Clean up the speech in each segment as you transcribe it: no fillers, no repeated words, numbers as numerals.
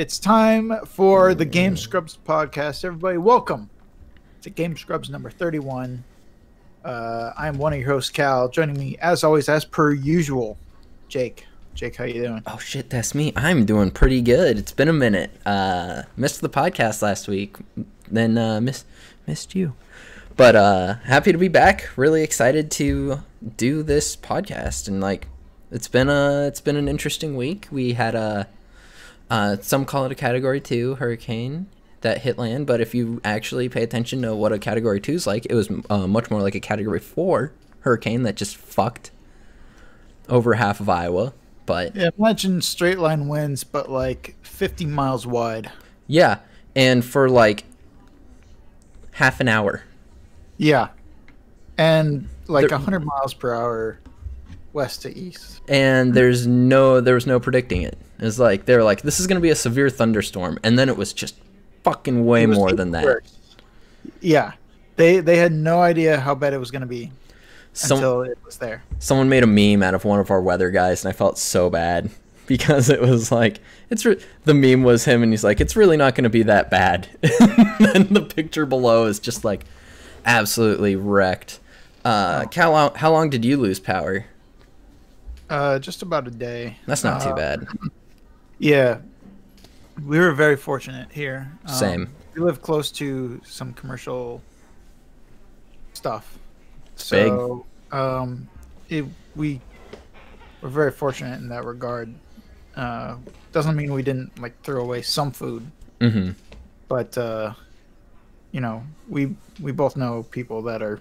It's time for the Game Scrubs podcast. Everybody, welcome to Game Scrubs number 31. I'm one of your hosts, Cal. Joining me, as always, as per usual, Jake. Jake, how you doing? Oh, shit, that's me. I'm doing pretty good. It's been a minute. Missed the podcast last week, then missed you. But happy to be back. Really excited to do this podcast. And, it's been an interesting week. We had some call it a Category 2 hurricane that hit land, but if you actually pay attention to what a Category 2 is like, it was much more like a Category 4 hurricane that just fucked over half of Iowa. But yeah, imagine straight line winds, but 50 miles wide. Yeah, and for half an hour. Yeah, and 100 miles per hour west to east. And there was no predicting it. It's they were like, this is going to be a severe thunderstorm, and then it was just fucking way more than that. Yeah, they had no idea how bad it was going to be until it was there. Someone made a meme out of one of our weather guys, and I felt so bad because it was the meme was him, and he's like, it's really not going to be that bad. And the picture below is just absolutely wrecked. Cal, how long did you lose power? Just about a day. That's not too bad. Yeah, we were very fortunate here. Same. We live close to some commercial stuff, so we were very fortunate in that regard. Doesn't mean we didn't throw away some food, but we both know people that are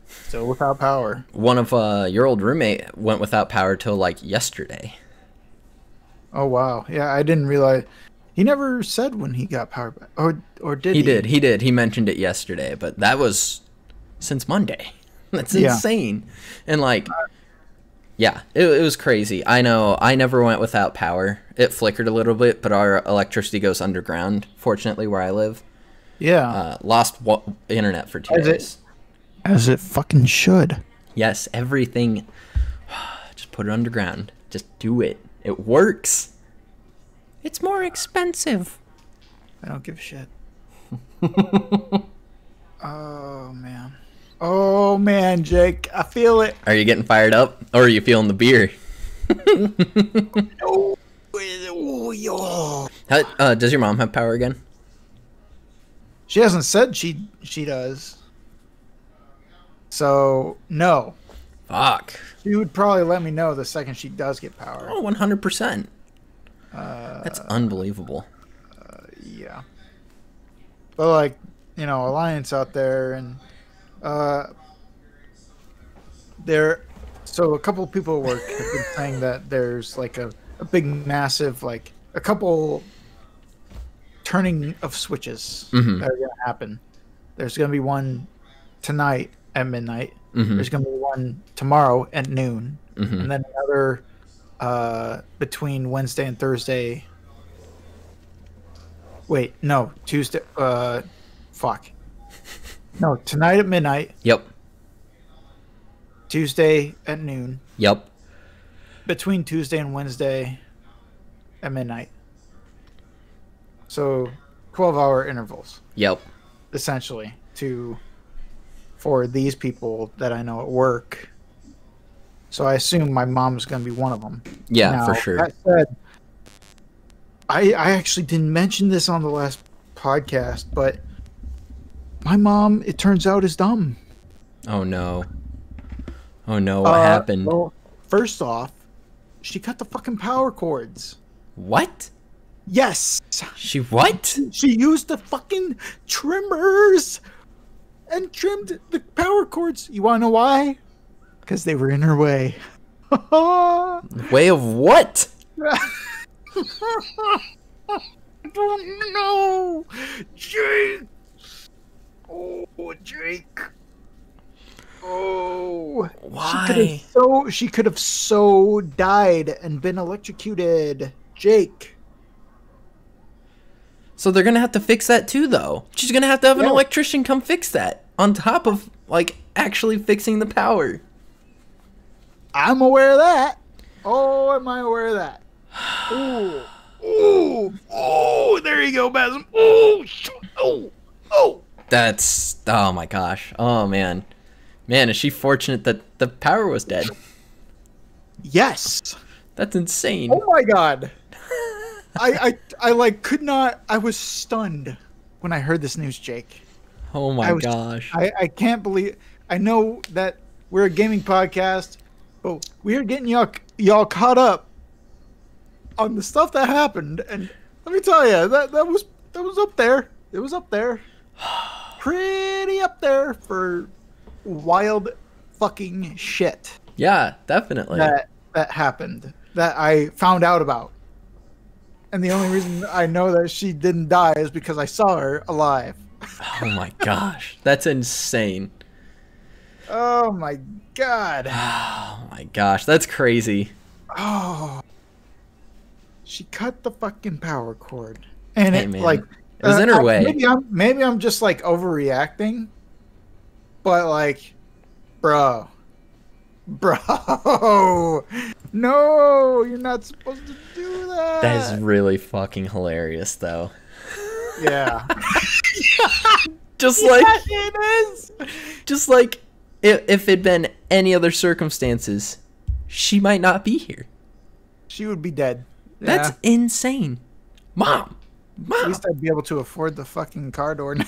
still without power. One of your old roommate went without power till yesterday. Oh wow! Yeah, I didn't realize. He never said when he got power back, or did he? He did. He mentioned it yesterday, but that was since Monday. That's insane. And yeah, it was crazy. I know. I never went without power. It flickered a little bit, but our electricity goes underground. Fortunately, where I live. Yeah. Lost internet for 2 days. As it fucking should. Yes, everything. Just put it underground. Just do it. It works. It's more expensive. I don't give a shit. Oh man, Jake, I feel it. Are you getting fired up, or are you feeling the beer? Does your mom have power again? She hasn't said she does. So no. Fuck. She would probably let me know the second she does get power. Oh, 100%. That's unbelievable. Yeah. But Alliance out there and so a couple of people at work have been saying that there's a big massive a couple turning of switches that are gonna happen. There's gonna be one tonight at midnight. There's gonna be one tomorrow at noon, and then another between Wednesday and Thursday. Wait, no, Tuesday. Fuck. No, tonight at midnight. Yep. Tuesday at noon. Yep. Between Tuesday and Wednesday at midnight. So 12-hour intervals. Yep. Essentially, for these people that I know at work. So I assume my mom's going to be one of them. Yeah, now, for sure. That said, I actually didn't mention this on the last podcast, but my mom, it turns out, is dumb. Oh, no. Oh, no. What happened? Well, first off, she cut the fucking power cords. What? Yes. She what? She used the fucking trimmers and trimmed the power cords. You want to know why? Because they were in her way. Way of what? I don't know. Jake. Oh, Jake. Oh. Why? She could have so died and been electrocuted. Jake. So they're going to have to fix that too, though. She's going to have an electrician come fix that on top of, actually fixing the power. I'm aware of that. Oh, am I aware of that? Ooh. Oh, there you go, Basm. Oh. That's, oh my gosh. Oh man. Man, is she fortunate that the power was dead? Yes. That's insane. Oh my god. I like could not. I was stunned when I heard this news, Jake. Oh my gosh. I can't believe. I know that we're a gaming podcast, but we are getting y'all caught up on the stuff that happened, and let me tell you, that was up there. It was up there, pretty up there for wild fucking shit. Yeah, definitely. That happened, that I found out about, and the only reason I know that she didn't die is because I saw her alive. Oh my gosh, that's insane. Oh my god. Oh my gosh, that's crazy. Oh. She cut the fucking power cord. And hey, it man. like it was in her way. Maybe I'm just like overreacting. But like, bro. No, you're not supposed to do that. That is really fucking hilarious though. Yeah. Just like it is. Just like if it'd been any other circumstances, she might not be here. She would be dead. That's insane. Mom. At least I'd be able to afford the fucking car door now.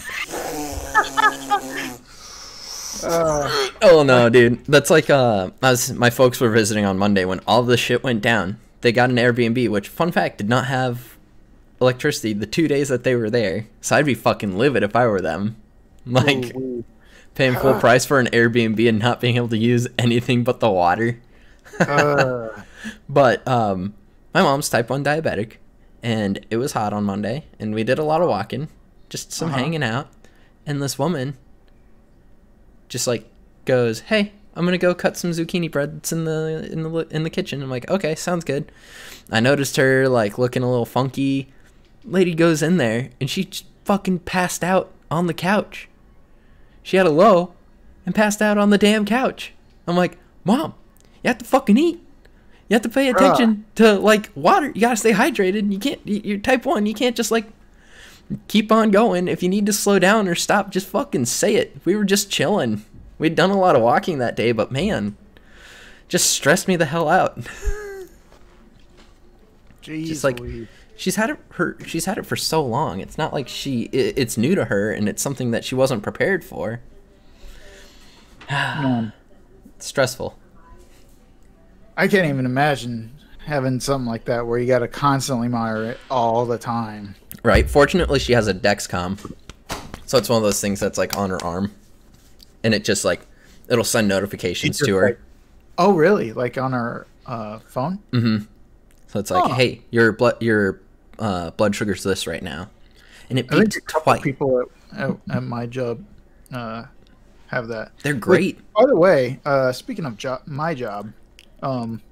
Oh no, dude. That's like my folks were visiting on Monday when all the shit went down. They got an Airbnb, which, fun fact, did not have electricity the 2 days that they were there. So I'd be fucking livid if I were them. Like, paying full price for an Airbnb and not being able to use anything but the water. But my mom's type 1 diabetic, and it was hot on Monday, and we did a lot of walking, just some hanging out, and this woman just like goes, "Hey, I'm gonna go cut some zucchini bread that's in the kitchen." I'm like, "Okay, sounds good." I noticed her like looking a little funky. Lady goes in there, and she just fucking passed out on the couch. She had a low and passed out on the damn couch. I'm like, "Mom, you have to fucking eat. You have to pay attention to like water. You gotta stay hydrated. You can't. You're type 1. You can't just like keep on going. If you need to slow down or stop, just fucking say it." We were just chilling. We'd done a lot of walking that day, but man, just stressed me the hell out. Jeez, just like she's had it for so long. It's not like it's new to her, and it's something that she wasn't prepared for. It's stressful. I can't even imagine having something like that where you got to constantly monitor it all the time. Right. Fortunately, she has a Dexcom, so it's one of those things that's like on her arm, and it just like it'll send notifications to her. Like, oh, really? Like on her phone? Mm-hmm. So it's like, hey, your blood sugar's this right now, and it beeps twice. People at my job have that. They're great. By the way, speaking of my job, I'm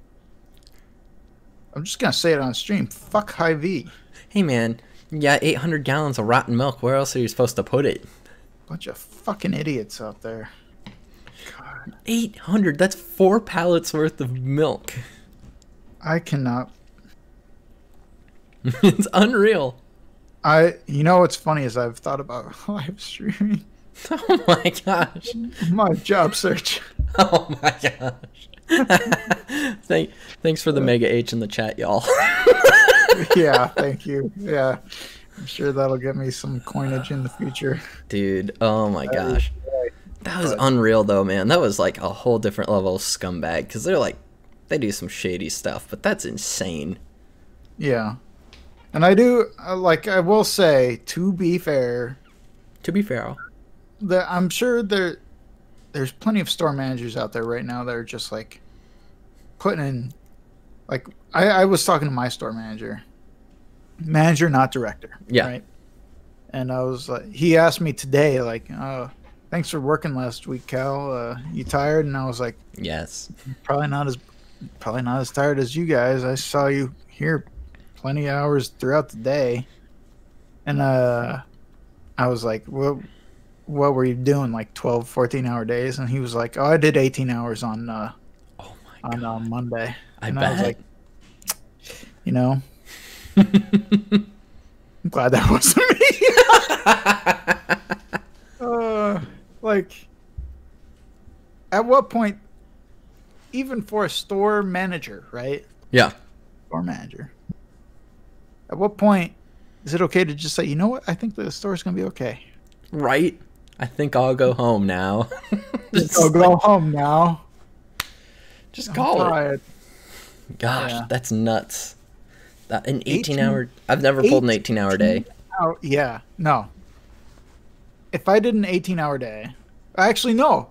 just gonna say it on stream. Fuck Hy-Vee. Hey man, you got 800 gallons of rotten milk. Where else are you supposed to put it? Bunch of fucking idiots out there. God. 800. That's 4 pallets worth of milk. I cannot. It's unreal. You know what's funny is I've thought about live streaming. Oh my gosh. My job search. Oh my gosh. Thanks for the mega H in the chat, y'all. Yeah, thank you. Yeah, I'm sure that'll get me some coinage in the future. Dude, oh my gosh. That was unreal though, man. That was like a whole different level of scumbag, because they do some shady stuff, but that's insane. Yeah. And I do, I will say, to be fair, that I'm sure there's plenty of store managers out there right now that are just like putting in, like, I was talking to my store manager, not director. Yeah. Right. And I was like, he asked me today, like, thanks for working last week, Cal. You tired? And I was like, yes. Probably not as tired as you guys. I saw you here plenty of hours throughout the day. And I was like, what were you doing, like 12, 14-hour days? And he was like, I did 18 hours on on Monday. I and bet. I was like, you know, I'm glad that wasn't me. Like, at what point, even for a store manager, right? Yeah. Store manager. At what point is it okay to just say, you know what? I think the store's going to be okay. Right? I think I'll go home now. I'll go home now. Just call it. Gosh, yeah. That's nuts. An 18-hour... I've never pulled an 18-hour day. Yeah, no. If I did an 18-hour day... Actually, no.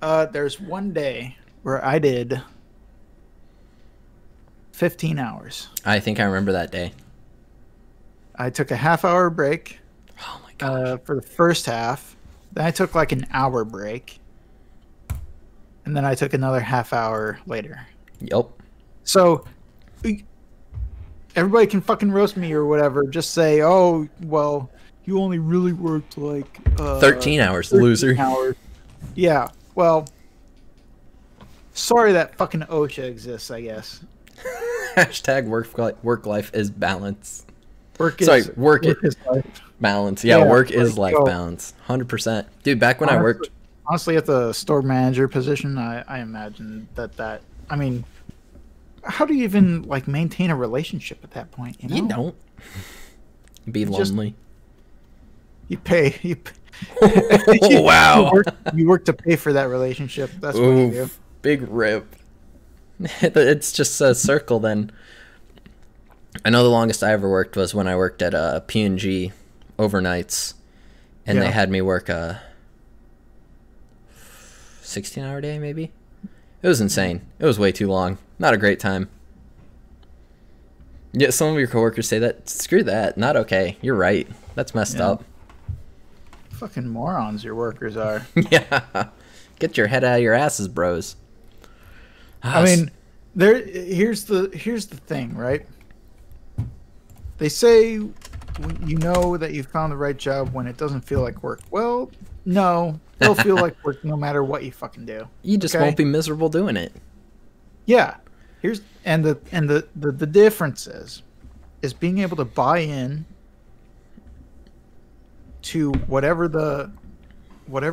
There's one day where I did 15 hours. I think I remember that day. I took a half-hour break. Oh, my gosh. For the first half. Then I took like an hour break. And then I took another half hour later. Yep. So... Everybody can fucking roast me or whatever. Just say, oh, well, you only really worked like... 13 hours, 13 loser. Hours. Yeah, well, sorry that fucking OSHA exists, I guess. Hashtag work-life is balance. Work is life. Balance. Yeah, work is life balance. 100%. Dude, back when I worked... Honestly, at the store manager position, I imagine that... I mean... How do you even like maintain a relationship at that point? You know? You don't. Be lonely. You pay. Oh, wow. You work to pay for that relationship. That's what you do. Big rip. It's just a circle then. I know the longest I ever worked was when I worked at P&G overnights, and they had me work a 16-hour day maybe. It was insane. It was way too long. Not a great time. Yeah, some of your coworkers say that. Screw that. Not okay. You're right. That's messed up. Fucking morons your workers are. Yeah. Get your head out of your asses, bros. I mean, here's the thing, right? They say you know that you found the right job when it doesn't feel like work. Well, no. It'll feel like work no matter what you fucking do. You just won't be miserable doing it. Yeah. The difference is being able to buy in to whatever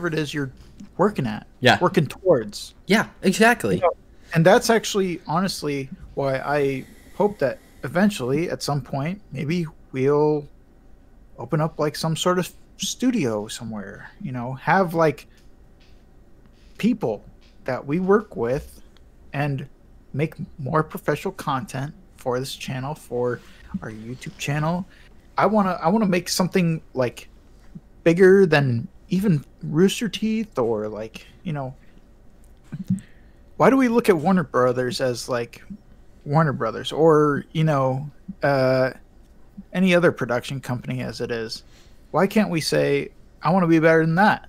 it is you're working at. Yeah. Working towards. Yeah, exactly. You know, and that's actually honestly why I hope that eventually at some point maybe we'll open up like some sort of studio somewhere, you know, have like people that we work with and make more professional content for this channel, for our YouTube channel. I want to make something like bigger than even Rooster Teeth, or like, you know, why do we look at Warner Brothers as like Warner Brothers, or, you know, any other production company as it is? Why can't we say, I want to be better than that?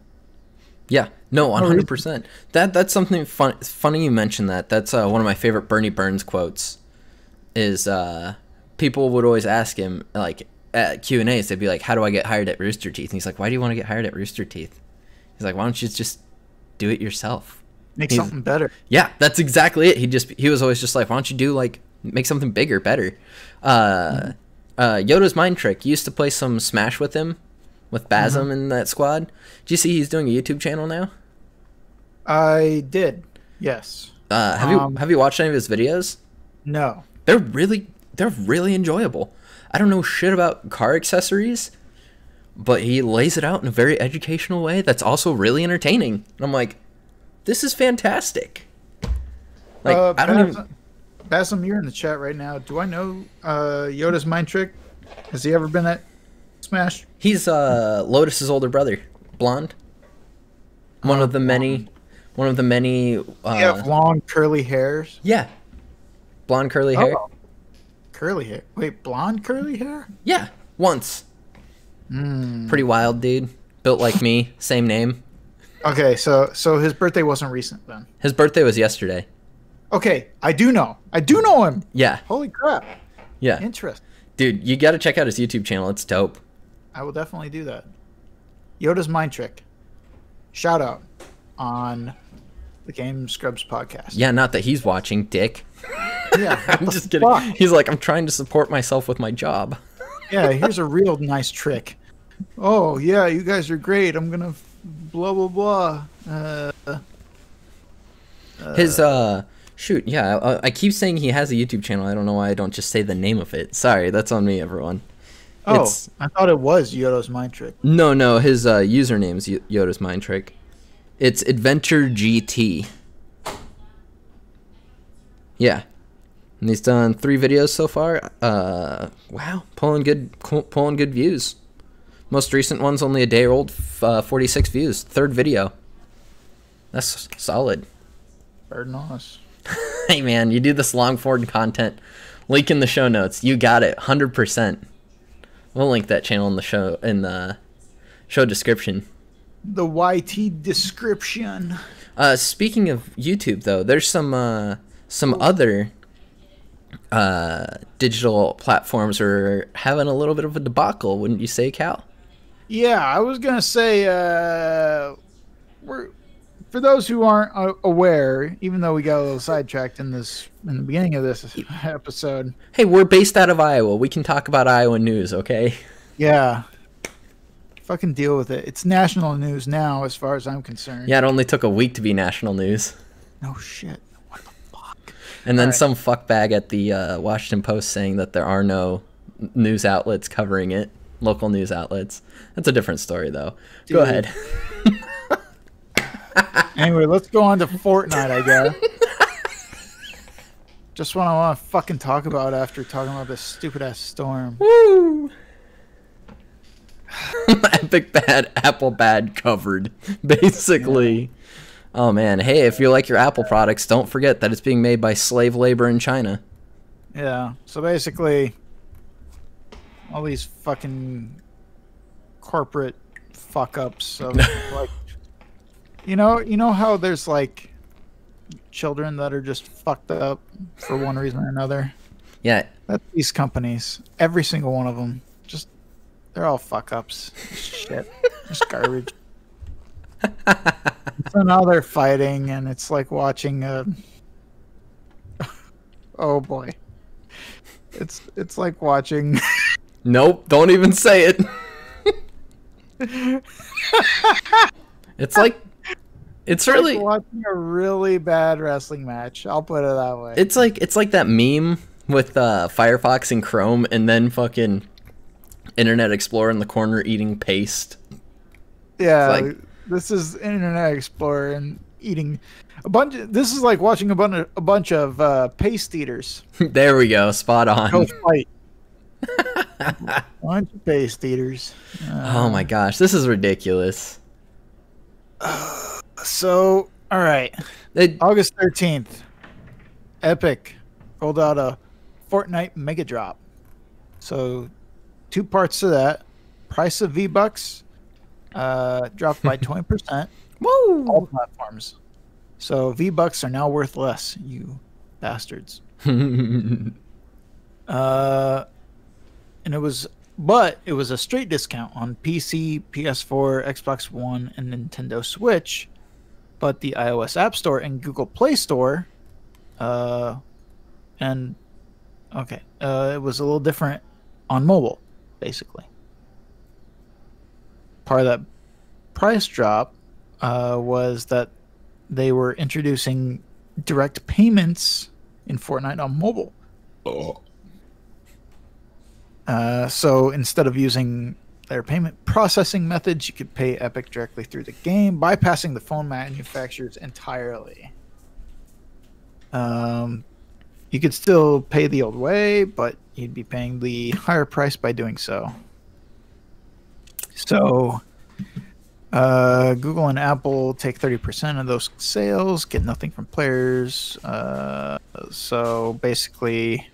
Yeah, no, 100%. That's something fun. It's funny you mentioned that. That's one of my favorite Bernie Burns quotes. Is people would always ask him, like at Q&As, they'd be like, "How do I get hired at Rooster Teeth?" And he's like, "Why do you want to get hired at Rooster Teeth?" He's like, "Why don't you just do it yourself? Make something better." Yeah, that's exactly it. He was always just like, "Why don't you do like make something bigger, better?" Yoda's Mind Trick used to play some Smash with him. With Basm in that squad. Do you see he's doing a YouTube channel now? I did. Yes. Have you watched any of his videos? No. They're really enjoyable. I don't know shit about car accessories, but he lays it out in a very educational way that's also really entertaining. And I'm like, this is fantastic. Like I don't even... Basm, you're in the chat right now. Do I know Yoda's Mind Trick? Has he ever been at Smash? He's Lotus's older brother, blonde. One of the many. You have long curly hairs. Yeah, blonde curly hair. Curly hair. Wait, blonde curly hair? Yeah, once. Pretty wild dude. Built like me, same name. Okay, so his birthday wasn't recent then. His birthday was yesterday. Okay, I do know him. Yeah. Holy crap. Yeah. Interesting. Dude, you got to check out his YouTube channel. It's dope. I will definitely do that. Yoda's Mind Trick. Shout out on the Game Scrubs podcast. Yeah, not that he's watching, dick. Yeah, I'm just kidding. fuck? He's like, I'm trying to support myself with my job. Yeah, here's a real nice trick. Oh yeah, you guys are great. I'm gonna blah blah blah. His shoot, yeah, I keep saying he has a YouTube channel. I don't know why I don't just say the name of it. Sorry, that's on me, everyone. Oh, I thought it was Yodo's Mind Trick. No, his username's Yoda's Mind Trick. It's Adventure GT. Yeah. And he's done 3 videos so far. Wow, pulling good views. Most recent one's only a day old, 46 views. 3rd video. That's solid. Better than us. Hey man, you do this long form content. Link in the show notes. You got it, 100%. We'll link that channel in the show description. The YT description. Speaking of YouTube, though, there's some other digital platforms are having a little bit of a debacle, wouldn't you say, Cal? Yeah, I was gonna say for those who aren't aware, even though we got a little sidetracked in the beginning of this episode. Hey, we're based out of Iowa. We can talk about Iowa news, okay? Yeah. Fucking deal with it. It's national news now, as far as I'm concerned. Yeah, it only took a week to be national news. No shit. What the fuck? And then some fuckbag at the Washington Post saying that there are no news outlets covering it, local news outlets. That's a different story, though. Dude. Go ahead. Anyway, let's go on to Fortnite, I guess. Just what I want to fucking talk about after talking about this stupid-ass storm. Woo! Epic bad, Apple bad covered, basically. Yeah. Oh, man. Hey, if you like your Apple products, don't forget that it's being made by slave labor in China. Yeah. So basically, all these fucking corporate fuck-ups of, like, you know how there's, like, children that are just fucked up for one reason or another? Yeah. That's these companies. Every single one of them. Just, they're all fuck-ups. Shit. Just garbage. So now they're fighting, and it's like watching a... Oh, boy. It's like watching... Nope, don't even say it. It's really like watching a really bad wrestling match. I'll put it that way. It's like that meme with Firefox and Chrome, and then fucking Internet Explorer in the corner eating paste. Yeah, like, this is Internet Explorer and eating a bunch. This is like watching a bunch of paste eaters. There we go, spot on. Go fight. Bunch of paste eaters. Oh my gosh, this is ridiculous. So, all right. August 13th, Epic rolled out a Fortnite Mega Drop. So, 2 parts to that. Price of V-Bucks dropped by 20%. Woo! All platforms. So, V-Bucks are now worth less, you bastards. And it was a straight discount on PC, PS4, Xbox One, and Nintendo Switch. But the iOS App Store and Google Play Store, it was a little different on mobile, basically. Part of that price drop was that they were introducing direct payments in Fortnite on mobile. Oh. So instead of using their payment processing methods, you could pay Epic directly through the game, bypassing the phone manufacturers entirely. You could still pay the old way, but you'd be paying the higher price by doing so. So Google and Apple take 30% of those sales, get nothing from players. So basically...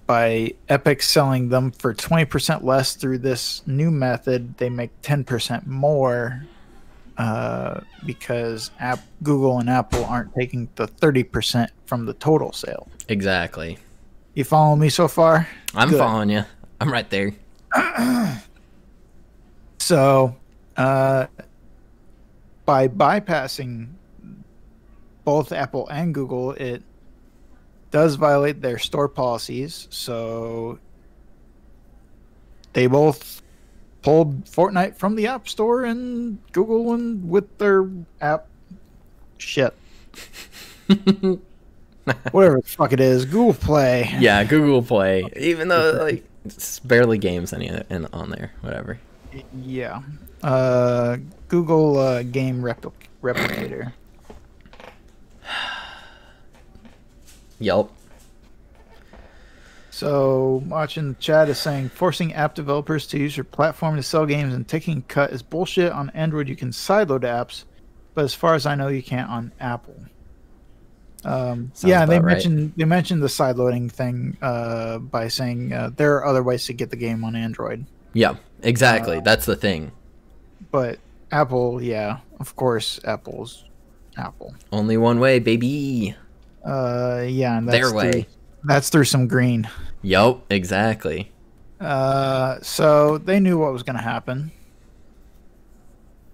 by Epic selling them for 20% less through this new method, they make 10% more because Google and Apple aren't taking the 30% from the total sale. Exactly. You follow me so far? I'm Good. Following you. I'm right there. So, by bypassing both Apple and Google, it does violate their store policies. So they both pulled Fortnite from the App Store, and Google and with their app shit. Whatever the fuck it is, Google Play. Yeah, Google Play. Even though like it's barely games on there, whatever. Yeah. Google Game Replicator. Yelp. So, watching the chat is saying forcing app developers to use your platform to sell games and taking a cut is bullshit. On Android, you can sideload apps, but as far as I know, you can't on Apple. Yeah, they mentioned the sideloading thing by saying there are other ways to get the game on Android. Yeah, exactly. That's the thing. But Apple, yeah, of course, Apple's Apple. Only one way, baby. Yeah, and their way. That's through some green. Yup, exactly. So they knew what was going to happen.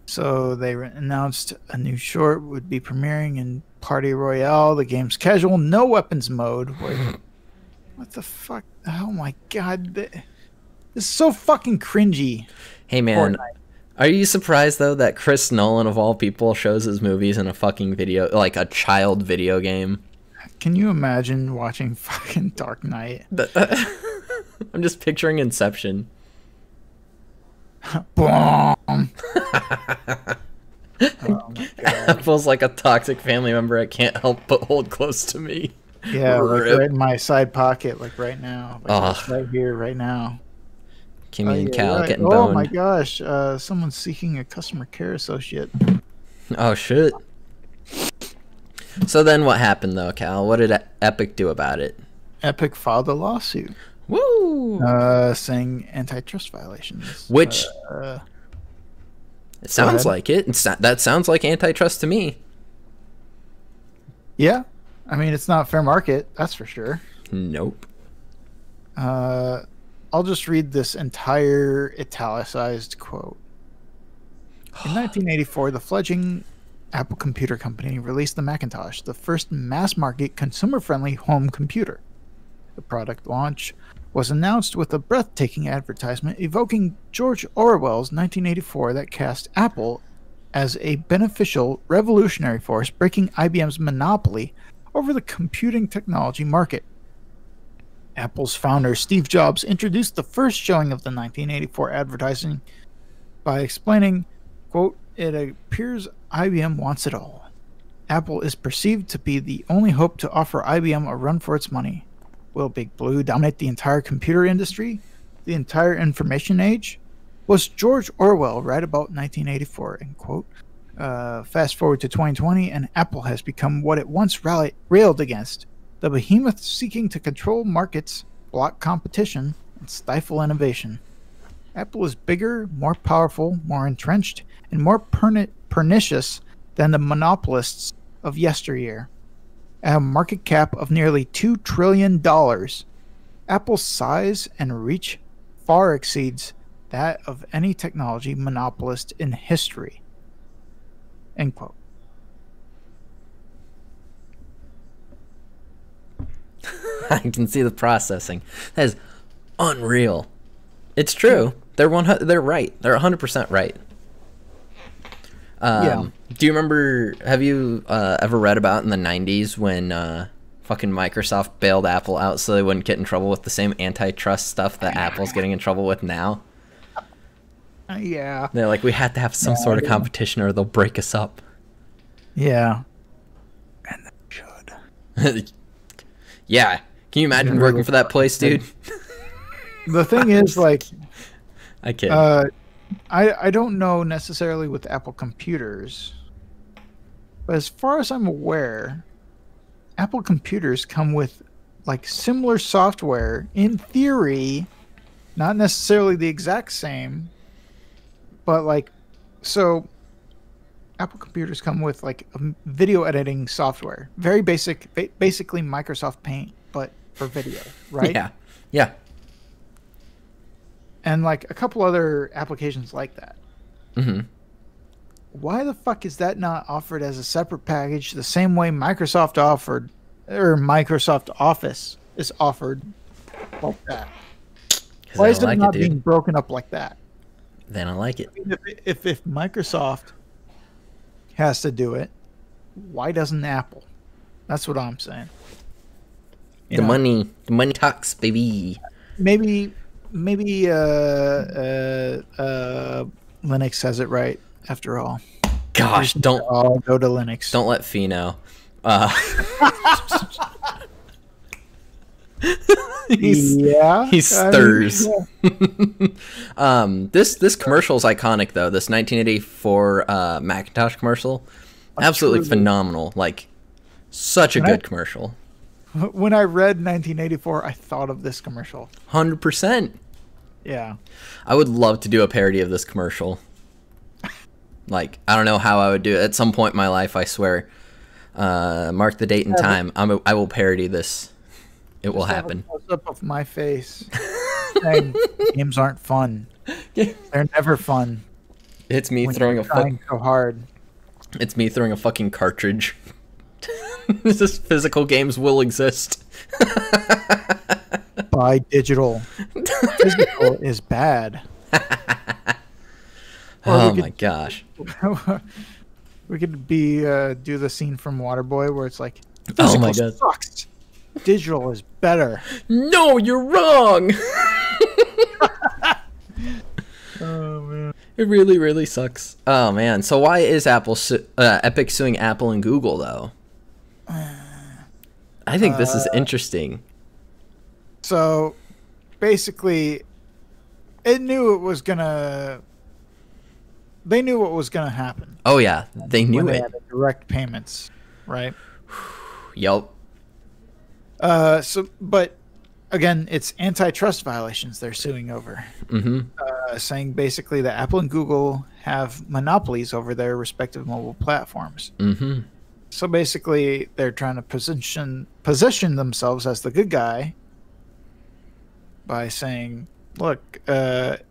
So they announced a new short would be premiering in Party Royale, the game's casual, no weapons mode. What the fuck? Oh my god. This is so fucking cringy. Hey man, Fortnite. Are you surprised though that Chris Nolan of all people shows his movies in a fucking video, like a child video game? Can you imagine watching fucking Dark Knight? I'm just picturing Inception. Boom. Oh my god. Apple's like a toxic family member I can't help but hold close to me. Yeah, like right in my side pocket, like right now. Like right here, right now. Kimmy and Cal getting boned. Oh my gosh, someone's seeking a customer care associate. Oh shit. So then what happened though, Cal? What did Epic do about it? Epic filed a lawsuit. Woo! Saying antitrust violations. Which it sounds like it. That sounds like antitrust to me. Yeah. I mean, it's not fair market, that's for sure. Nope. I'll just read this entire italicized quote. In 1984, the fledgling Apple Computer Company released the Macintosh, the first mass-market, consumer-friendly home computer. The product launch was announced with a breathtaking advertisement evoking George Orwell's 1984 that cast Apple as a beneficial, revolutionary force breaking IBM's monopoly over the computing technology market. Apple's founder, Steve Jobs, introduced the first showing of the 1984 advertising by explaining, quote, "It appears IBM wants it all. Apple is perceived to be the only hope to offer IBM a run for its money. Will Big Blue dominate the entire computer industry? The entire information age? Was George Orwell right about 1984?" End quote. Fast forward to 2020, and Apple has become what it once railed against, the behemoth seeking to control markets, block competition, and stifle innovation. Apple is bigger, more powerful, more entrenched, and more pernicious than the monopolists of yesteryear. At a market cap of nearly $2 trillion, Apple's size and reach far exceeds that of any technology monopolist in history. End quote. I can see the processing. That is unreal. It's true. They're right. They're 100% right. Yeah. Do you remember? Have you ever read about in the 90s when fucking Microsoft bailed Apple out so they wouldn't get in trouble with the same antitrust stuff that Apple's getting in trouble with now? Yeah. They're like, we have to have some sort of competition or they'll break us up. Yeah. And they should. Yeah. Can you imagine working for that place, dude? The thing is, like, I kid. I don't know necessarily with Apple computers, but as far as I'm aware, Apple computers come with like similar software in theory, not necessarily the exact same, but like, so Apple computers come with like a video editing software, very basic, basically Microsoft Paint, but for video, right? Yeah. Yeah. And like a couple other applications like that. Mm-hmm. why the fuck is that not offered as a separate package the same way Microsoft offered, or Microsoft Office is offered like that? Why is it not being broken up like that? They don't like it. I mean, if Microsoft has to do it, why doesn't Apple? That's what I'm saying. The money talks, baby. Maybe Linux has it right after all. Gosh, don't all go to Linux. Don't let Fee know. He stirs. This commercial is iconic though. This 1984 Macintosh commercial, absolutely phenomenal. Like, such a good commercial. When I read 1984, I thought of this commercial. 100%. Yeah. I would love to do a parody of this commercial. Like, I don't know how I would do it. At some point in my life, I swear. Mark the date and time. I will parody this. It will happen. Close up of my face. Saying games aren't fun. They're never fun. It's me throwing a trying so hard. It's me throwing a fucking cartridge. This physical games will exist. Buy digital. Physical is bad. Oh my gosh. We could do the scene from Waterboy where it's like, oh my god, sucks. Digital is better. No, you're wrong. Oh man, it really, really sucks. Oh man, so why is Epic suing Apple and Google though? I think this is interesting. So basically, they knew what was gonna happen. Oh yeah, they knew it. They had the direct payments, right? Yep. But again, it's antitrust violations they're suing over. Mm-hmm. Saying basically that Apple and Google have monopolies over their respective mobile platforms. Mm-hmm. So basically, they're trying to position themselves as the good guy by saying, "Look, if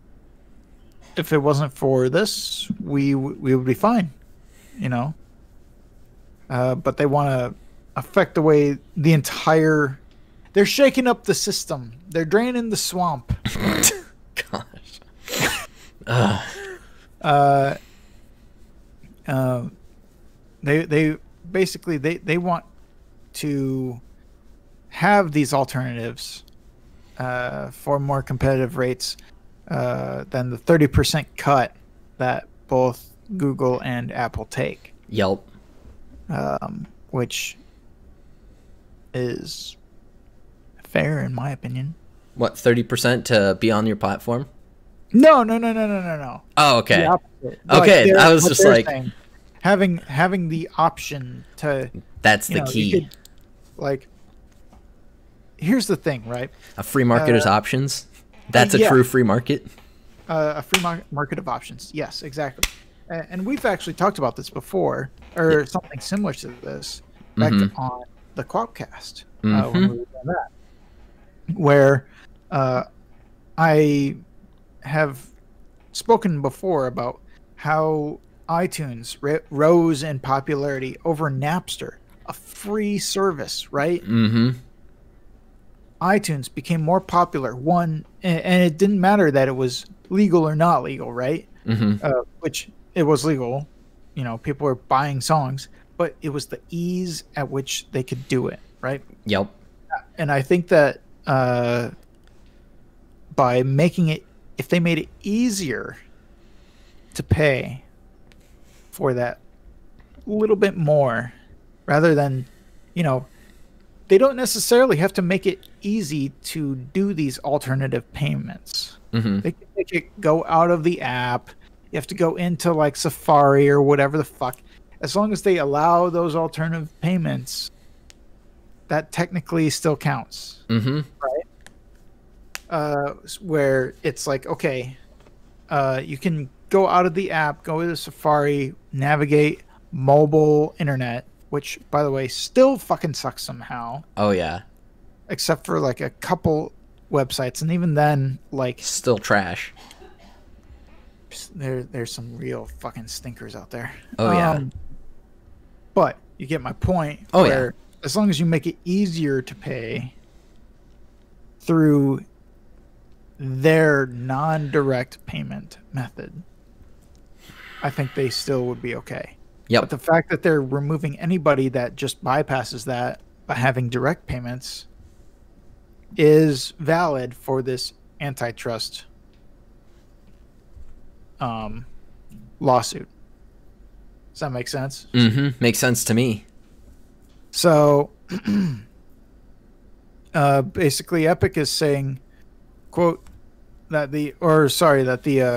it wasn't for this, we would be fine," you know. But they want to affect the way the entire. They're shaking up the system. They're draining the swamp. Gosh. They basically they want to have these alternatives for more competitive rates than the 30% cut that both Google and Apple take. Yep. Which is fair in my opinion. What, 30% to be on your platform? No. Oh, okay. Okay, I was just like saying, having the option to. That's the key. Like, here's the thing, right? A free market is options. That's a true free market. A free market of options. Yes, exactly. And we've actually talked about this before, or something similar to this, back on the Quapcast when we were doing that, where I have spoken before about how iTunes rose in popularity over Napster, a free service, right? Mm-hmm. iTunes became more popular, and it didn't matter that it was legal or not legal, right? Mm-hmm. Which it was legal, you know, people were buying songs, but it was the ease at which they could do it, right? Yep. And I think that by making it, if they made it easier to pay for that little bit more, rather than, you know, they don't necessarily have to make it easy to do these alternative payments. Mm-hmm. They can make it go out of the app. You have to go into like Safari or whatever the fuck. As long as they allow those alternative payments, that technically still counts. Mm-hmm. Right? Where it's like, okay, you can go out of the app, go to Safari, navigate mobile internet, which, by the way, still fucking sucks somehow. Oh, yeah. Except for, like, a couple websites. And even then, like... Still trash. there's some real fucking stinkers out there. Oh yeah. But you get my point. Oh where yeah. As long as you make it easier to pay through their non-direct payment method, I think they still would be okay. Yep. But the fact that they're removing anybody that just bypasses that by having direct payments is valid for this antitrust lawsuit. Does that make sense? Mm-hmm. Makes sense to me. So basically Epic is saying, quote, that the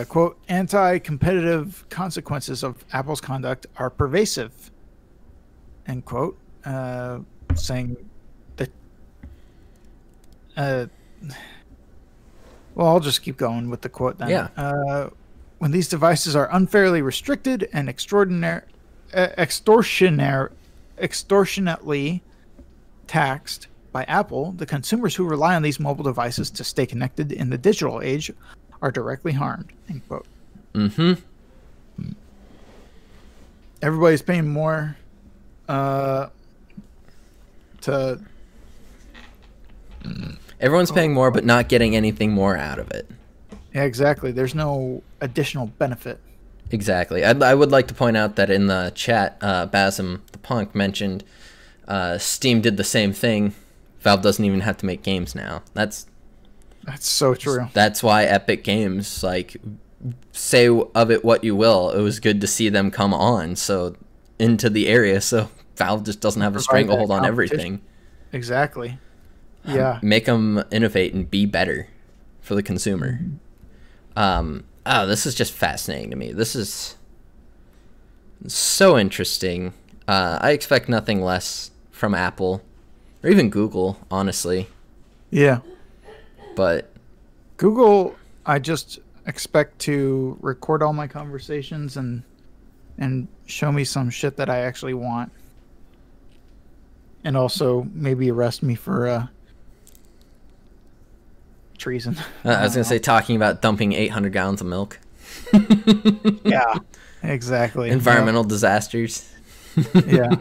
quote, anti-competitive consequences of Apple's conduct are pervasive, end quote, saying that well, I'll just keep going with the quote then. Yeah. When these devices are unfairly restricted and extortionately taxed by Apple, the consumers who rely on these mobile devices to stay connected in the digital age are directly harmed, end quote. Mm-hmm. Everybody's paying more Everyone's paying more, but not getting anything more out of it. Yeah, exactly. There's no additional benefit. Exactly. I would like to point out that in the chat, Basm the Punk mentioned Steam did the same thing. Valve doesn't even have to make games now. That's so true. That's why Epic Games, like, say of it what you will, it was good to see them come on into the area, so Valve just doesn't have a stranglehold on everything. Exactly. Yeah. Make them innovate and be better for the consumer. This is just fascinating to me. This is so interesting. I expect nothing less from Apple or even Google, honestly. Yeah. But Google, I just expect to record all my conversations and show me some shit that I actually want. And also maybe arrest me for treason. I was going to say, talking about dumping 800 gallons of milk. Yeah, exactly. Environmental disasters. Yeah.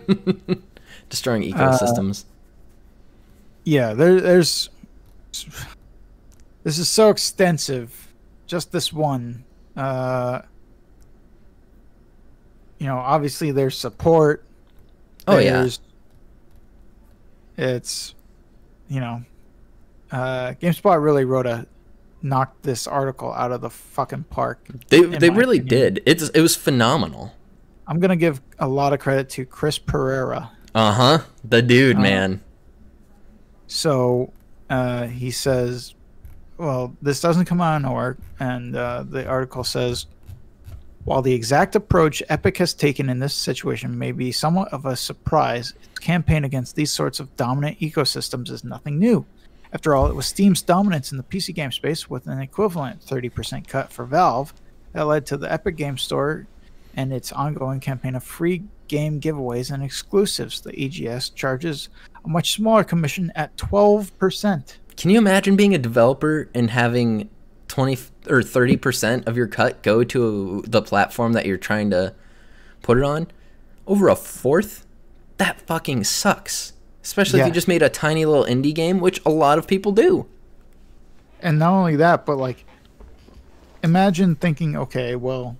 Destroying ecosystems. Yeah, there's... This is so extensive. Just this one. Obviously there's support. Oh, yeah. It's, GameSpot really knocked this article out of the fucking park. They really did. It was phenomenal. I'm going to give a lot of credit to Chris Pereira. Uh-huh. The dude, man. So, he says, well, this doesn't come out of nowhere, and the article says, while the exact approach Epic has taken in this situation may be somewhat of a surprise, its campaign against these sorts of dominant ecosystems is nothing new. After all, it was Steam's dominance in the PC game space with an equivalent 30% cut for Valve that led to the Epic Game Store and its ongoing campaign of free game giveaways and exclusives. The EGS charges a much smaller commission at 12%. Can you imagine being a developer and having 20 or 30% of your cut go to the platform that you're trying to put it on? Over a fourth? That fucking sucks. Especially if you just made a tiny little indie game, which a lot of people do. And not only that, but like, imagine thinking, okay, well,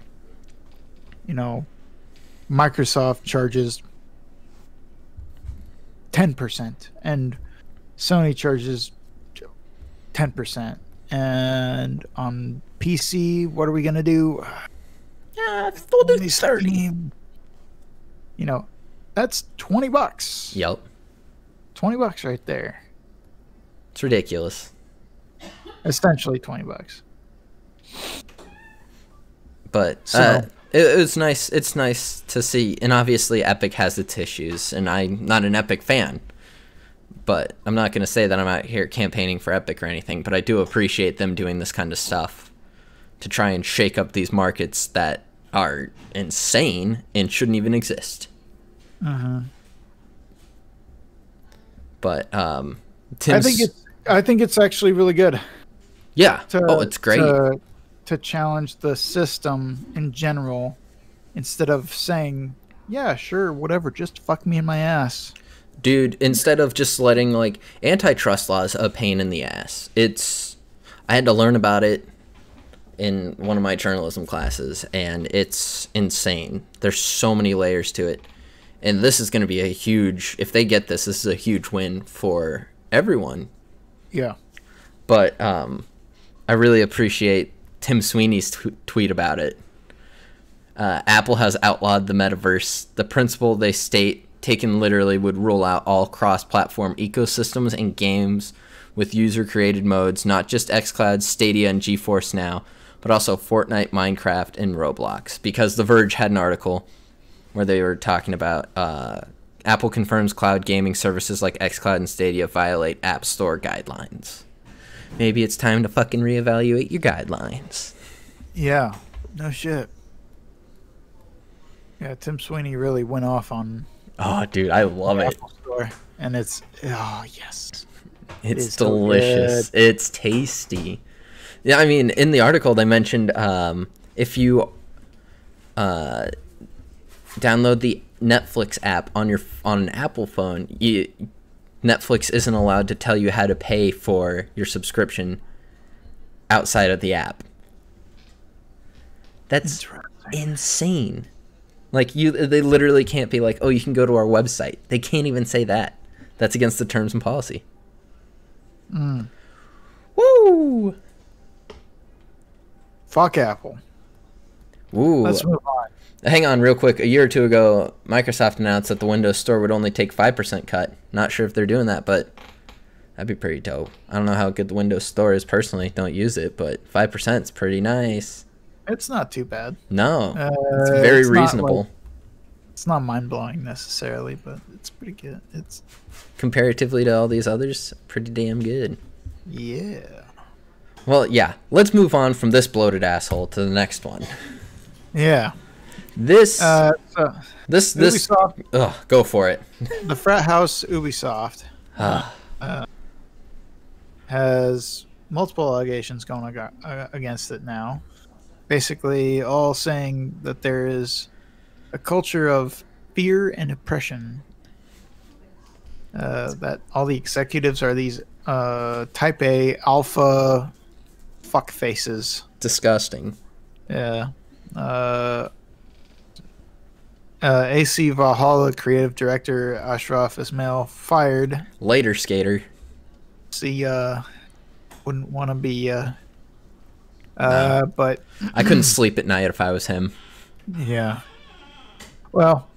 Microsoft charges 10% and Sony charges 10%. And on PC, what are we going to do? Yeah, we'll do 30. That's $20. Yep. $20 right there. It's ridiculous. Essentially $20. But it was nice. It's nice to see, and obviously Epic has its issues, and I'm not an Epic fan. But I'm not going to say that I'm out here campaigning for Epic or anything, but I do appreciate them doing this kind of stuff to try and shake up these markets that are insane and shouldn't even exist. But I think it's actually really good. Yeah. It's great. to challenge the system in general instead of saying, yeah, sure, whatever, just fuck me in my ass. Dude, instead of just letting, like, antitrust laws a pain in the ass. I had to learn about it in one of my journalism classes, and it's insane. There's so many layers to it. And this is going to be a huge, if they get this is a huge win for everyone. Yeah. But I really appreciate Tim Sweeney's tweet about it. Apple has outlawed the metaverse. The principle they state, taken literally, would rule out all cross-platform ecosystems and games with user-created modes, not just xCloud, Stadia, and GeForce Now, but also Fortnite, Minecraft, and Roblox. Because The Verge had an article where they were talking about Apple confirms cloud gaming services like xCloud and Stadia violate App Store guidelines. Maybe it's time to fucking reevaluate your guidelines. Yeah, no shit. Yeah, Tim Sweeney really went off on. Oh, dude, I love it. Apple Store, and it's yes, it's delicious. So it's tasty. Yeah, I mean, in the article they mentioned if you download the Netflix app on an Apple phone, Netflix isn't allowed to tell you how to pay for your subscription outside of the app. That's insane. Like, they literally can't be like, oh, you can go to our website. They can't even say that. That's against the terms and policy. Woo! Fuck Apple. Ooh. Let's move on. Hang on real quick. A year or two ago, Microsoft announced that the Windows Store would only take 5% cut. Not sure if they're doing that, but that'd be pretty dope. I don't know how good the Windows Store is personally. Don't use it, but 5% is pretty nice. It's not too bad. No. It's very reasonable. It's not mind-blowing necessarily, but it's pretty good. It's comparatively to all these others, pretty damn good. Yeah. Well, yeah. Let's move on from this bloated asshole to the next one. Yeah. This Ubisoft. Ugh, go for it. The frat house Ubisoft has multiple allegations going against it now. Basically, all saying that there is a culture of fear and oppression. That all the executives are these type A alpha fuck faces. Disgusting. Yeah. AC Valhalla creative director Ashraf Ismail fired. Later, skater. See, wouldn't want to be. No. But I couldn't sleep at night if I was him. Yeah. Well,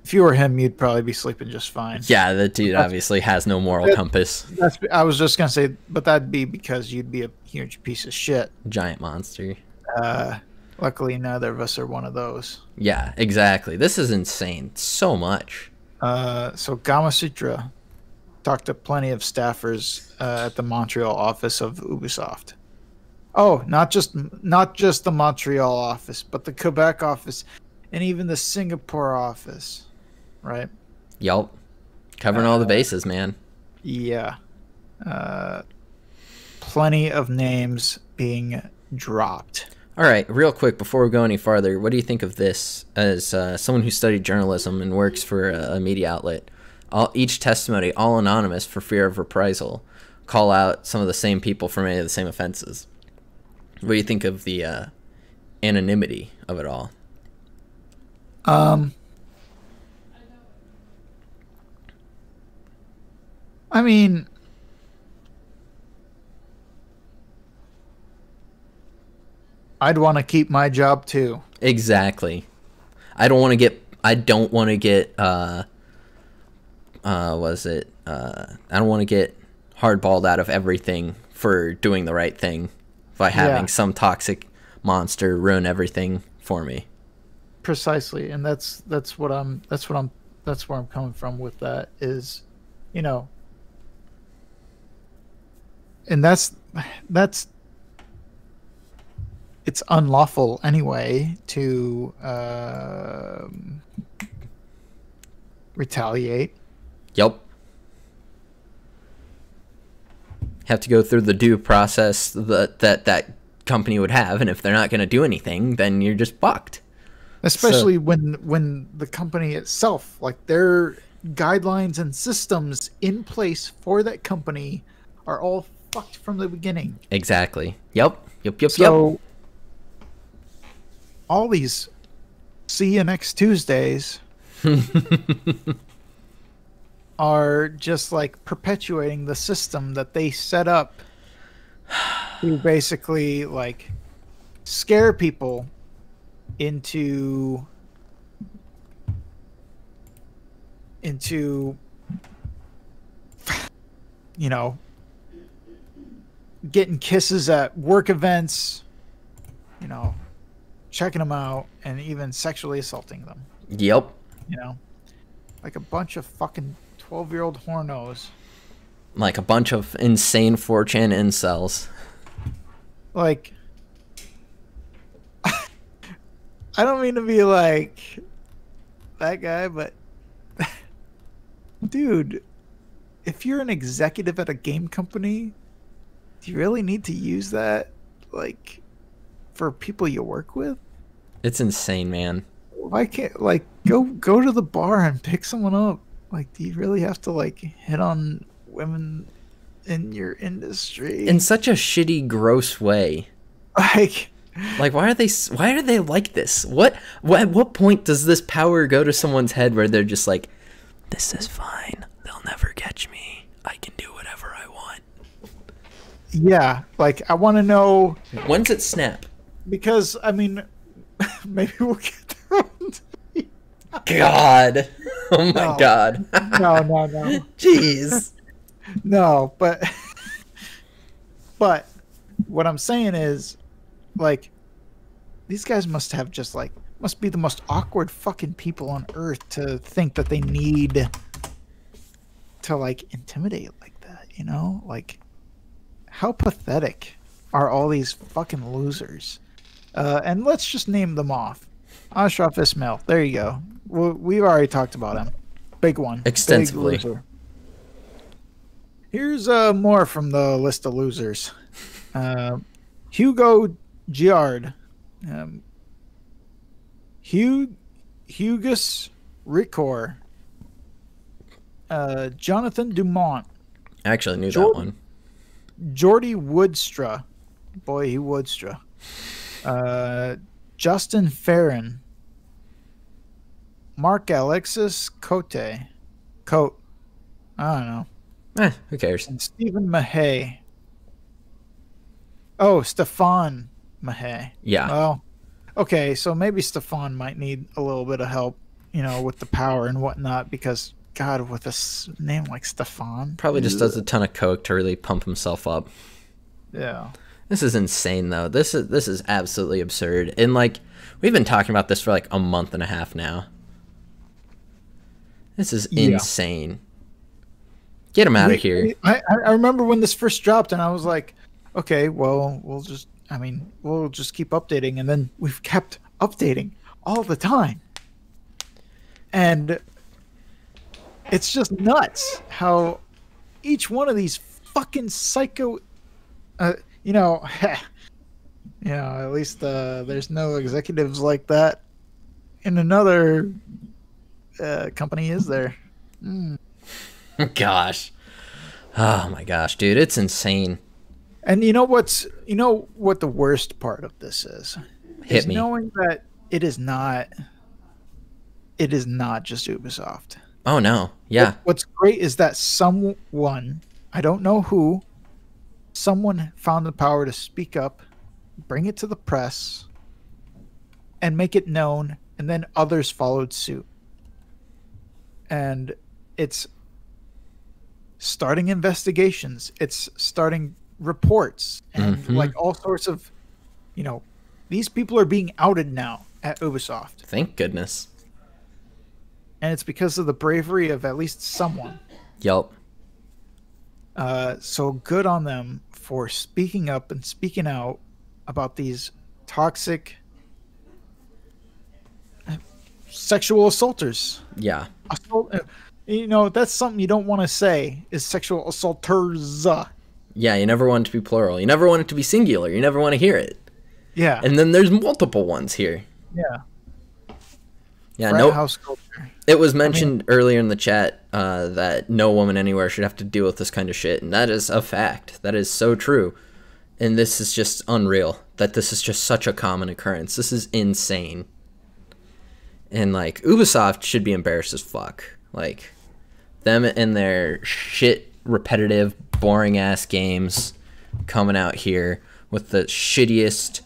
if you were him, you'd probably be sleeping just fine. Yeah, the dude obviously has no moral compass. I was just gonna say, but that'd be because you'd be a huge piece of shit. Giant monster. Luckily, neither of us are one of those. Yeah, exactly. This is insane. So much. So Gamasutra talked to plenty of staffers at the Montreal office of Ubisoft. Oh, not just the Montreal office, but the Quebec office, and even the Singapore office, right? Yup. Covering all the bases, man. Yeah. Plenty of names being dropped. All right, real quick, before we go any farther, what do you think of this as someone who studied journalism and works for a media outlet? Each testimony, all anonymous for fear of reprisal, call out some of the same people for many of the same offenses. What do you think of the anonymity of it all? I mean, I'd want to keep my job too. Exactly. I don't want to get I don't want to get hardballed out of everything for doing the right thing by having some toxic monster ruin everything for me. Precisely, and that's where I'm coming from with that is, you know, and that's it's unlawful anyway to retaliate. Yep. Have to go through the due process that company would have, and if they're not going to do anything, then you're just fucked. Especially when the company itself, like their guidelines and systems in place for that company are all fucked from the beginning. Exactly. Yep. So all these see you next Tuesdays are just like perpetuating the system that they set up to basically like scare people into you know, getting kisses at work events, you know, checking them out, and even sexually assaulting them. Yep. You know, like a bunch of fucking 12-year-old hornos. Like a bunch of insane 4chan incels. Like, I don't mean to be like that guy, but dude, if you're an executive at a game company, do you really need to use that, like, for people you work with? It's insane, man. Why can't, like, go to the bar and pick someone up? Like, do you really have to, like, hit on women in your industry in such a shitty, gross way? Like, why are they like this? At what point does this power go to someone's head where they're just like, this is fine, they'll never catch me, I can do whatever I want? Yeah, like, I want to know, when's it snap? Because I mean, maybe we'll get there. God, oh my God. No. Jeez. No, but what I'm saying is, like, these guys must be the most awkward fucking people on earth to think that they need to, like, intimidate like that, you know? Like, how pathetic are all these fucking losers? And let's just name them off. Ashraf Ismail, there you go. We've already talked about him. Big one. Extensively. Big loser. Here's more from the list of losers. Hugo Giard, Hugus Ricor, Jonathan Dumont. I actually knew that one. Jordy Woodstra. Boy, he Woodstra. Justin Farron. Mark Alexis Cote. I don't know. Who cares? And Stephen Mahay. Oh, Stefan Mahay. Yeah. Well, okay, so maybe Stefan might need a little bit of help, you know, with the power and whatnot, because, God, with a name like Stefan. Probably just does a ton of coke to really pump himself up. Yeah. This is insane, though. This is absolutely absurd. And, like, we've been talking about this for, like, a month and a half now. This is insane. Get him out of here. I remember when this first dropped, and I was like, okay, well, we'll just keep updating. And then we've kept updating all the time. And it's just nuts how each one of these fucking psycho, at least there's no executives like that in another company, is there? Gosh. Oh my gosh, dude, it's insane. And you know what the worst part of this is? Hit me. Knowing that it is not just Ubisoft. Oh no. Yeah. What's great is that someone, I don't know who, someone found the power to speak up, bring it to the press, and make it known, and then others followed suit. And it's starting investigations, it's starting reports, and like all sorts of, these people are being outed now at Ubisoft. Thank goodness. And it's because of the bravery of at least someone. Yup. So good on them for speaking up and speaking out about these toxic sexual assaulters. Yeah. That's something you don't want to say, is sexual assaulters. Yeah, you never want it to be plural. You never want it to be singular. You never want to hear it. Yeah. And then there's multiple ones here. Yeah. Yeah, Frat house culture. It was mentioned earlier in the chat that no woman anywhere should have to deal with this kind of shit, and that is a fact. That is so true. And this is just unreal that this is just such a common occurrence. This is insane. And, like, Ubisoft should be embarrassed as fuck. Like, them and their shit, repetitive, boring-ass games coming out here with the shittiest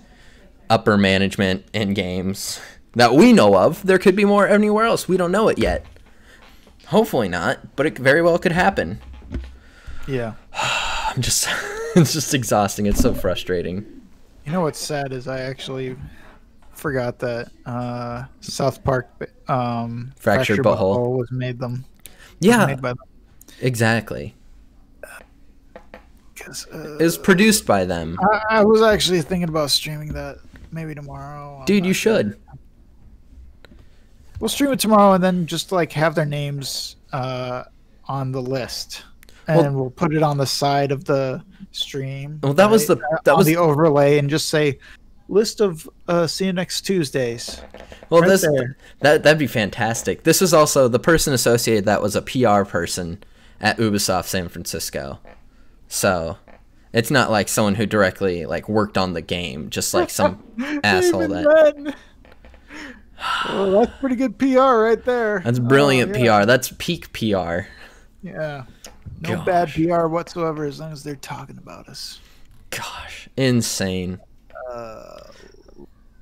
upper management in games that we know of. There could be more anywhere else. We don't know it yet. Hopefully not, but it very well could happen. Yeah. It's just exhausting. It's so frustrating. You know what's sad is I actually forgot that South Park Fractured Butthole was made by them. Exactly. It was produced by them. I was actually thinking about streaming that maybe tomorrow. Dude, you should. We'll stream it tomorrow and then just like have their names on the list, and we'll put it on the side of the stream. Well, that was the overlay, and just say list of see you next Tuesdays. Well, that'd be fantastic. This is also the person associated that was a PR person at Ubisoft San Francisco. So it's not like someone who directly like worked on the game, just like some asshole that. Well, that's pretty good PR right there. That's brilliant PR. That's peak PR. Yeah. No bad PR whatsoever as long as they're talking about us. Gosh, insane.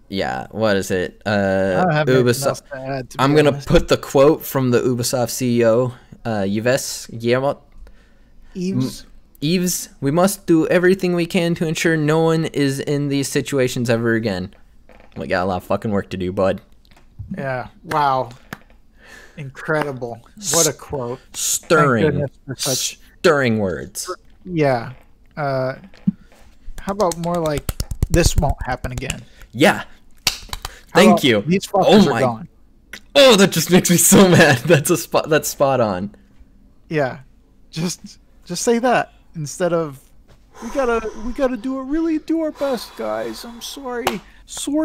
Yeah, what is it? Ubisoft. I'm going to put the quote from the Ubisoft CEO, Yves, we must do everything we can to ensure no one is in these situations ever again. We got a lot of fucking work to do, bud. Yeah. Wow. Incredible. What a quote. Stirring words. Yeah. How about more like, this won't happen again? Yeah. Thank you. These fuckers are gone. Oh, that just makes me so mad. That's spot on. Yeah. Just say that instead of we gotta do our best, guys. I'm sorry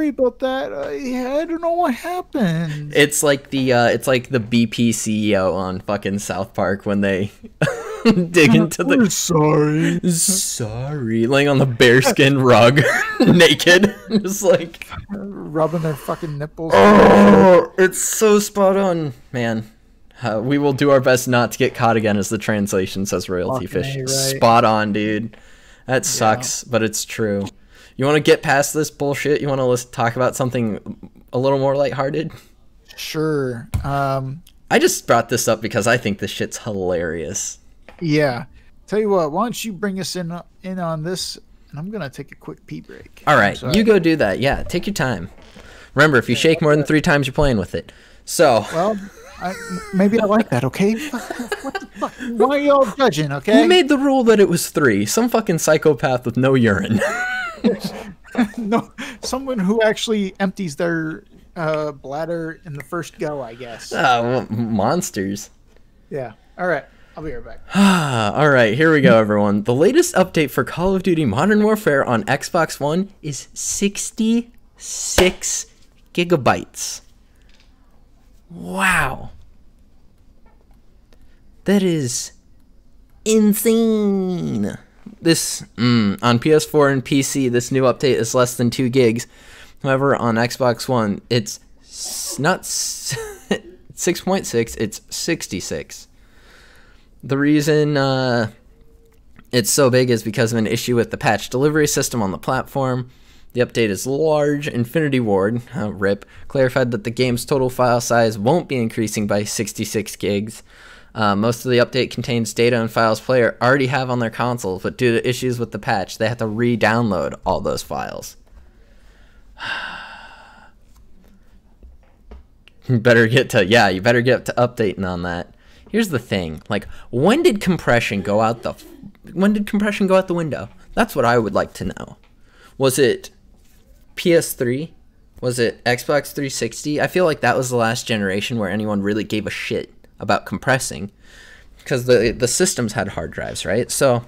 about that. I don't know what happened. It's like the BP CEO on fucking South Park when they dig into the sorry, laying on the bearskin rug, naked, just like rubbing their fucking nipples. Oh, it's so spot on, man. We will do our best not to get caught again, as the translation says. Royalty fish, right. Spot on, dude. That sucks, but it's true. You want to get past this bullshit? You want to talk about something a little more lighthearted? Sure. I just brought this up because I think this shit's hilarious. Yeah. Tell you what, why don't you bring us in on this, and I'm going to take a quick pee break. All right, you go do that. Yeah, take your time. Remember, if you shake more than 3 times, you're playing with it. So. Well, maybe I like that, okay? What the fuck? Why are y'all judging, okay? Who made the rule that it was 3? Some fucking psychopath with no urine. No, someone who actually empties their bladder in the first go, I guess. Well, monsters. Yeah. All right. I'll be right back. All right, here we go, everyone. The latest update for Call of Duty Modern Warfare on Xbox One is 66 gigabytes. Wow. That is insane. This, on PS4 and PC, this new update is less than 2 gigs. However, on Xbox One, it's not 6.6, it's 66. The reason it's so big is because of an issue with the patch delivery system on the platform. The update is large. Infinity Ward, RIP, clarified that the game's total file size won't be increasing by 66 gigs. Most of the update contains data and files player already have on their consoles, but due to issues with the patch, they have to re-download all those files. You better get to updating on that. Here's the thing, like, when did compression go out the window? That's what I would like to know. Was it PS3? Was it Xbox 360? I feel like that was the last generation where anyone really gave a shit about compressing, because the systems had hard drives, right? So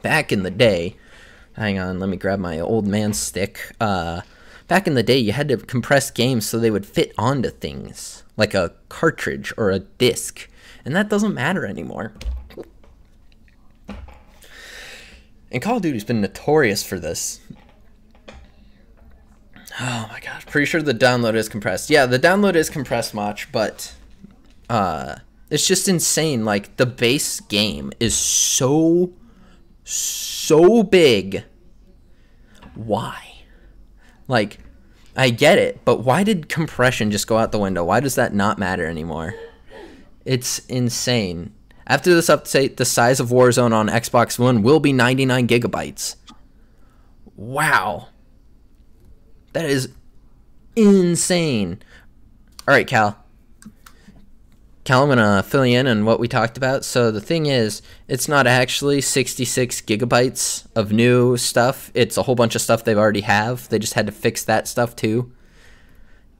back in the day, hang on, let me grab my old man stick. Back in the day, you had to compress games so they would fit onto things, like a cartridge or a disc, and that doesn't matter anymore. And Call of Duty's been notorious for this. Oh my gosh, pretty sure the download is compressed. Yeah, the download is compressed much, but it's just insane. Like, the base game is so big. Why? Like, I get it, but why did compression just go out the window? Why does that not matter anymore? It's insane. After this update, the size of Warzone on Xbox One will be 99 gigabytes. Wow. That is insane. All right, Cal. I'm going to fill you in on what we talked about. So the thing is, it's not actually 66 gigabytes of new stuff. It's a whole bunch of stuff they already have. They just had to fix that stuff too.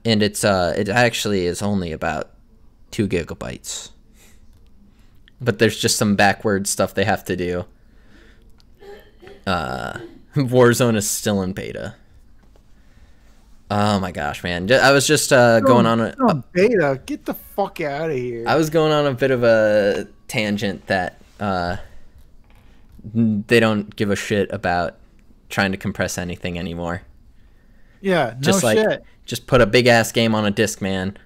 And it actually is only about 2 gigabytes. But there's just some backward stuff they have to do. Warzone is still in beta. Oh my gosh, man. I was just going on a beta. Get the fuck out of here. I was going on a bit of a tangent that they don't give a shit about trying to compress anything anymore. Yeah, just shit. Just put a big ass game on a disc, man.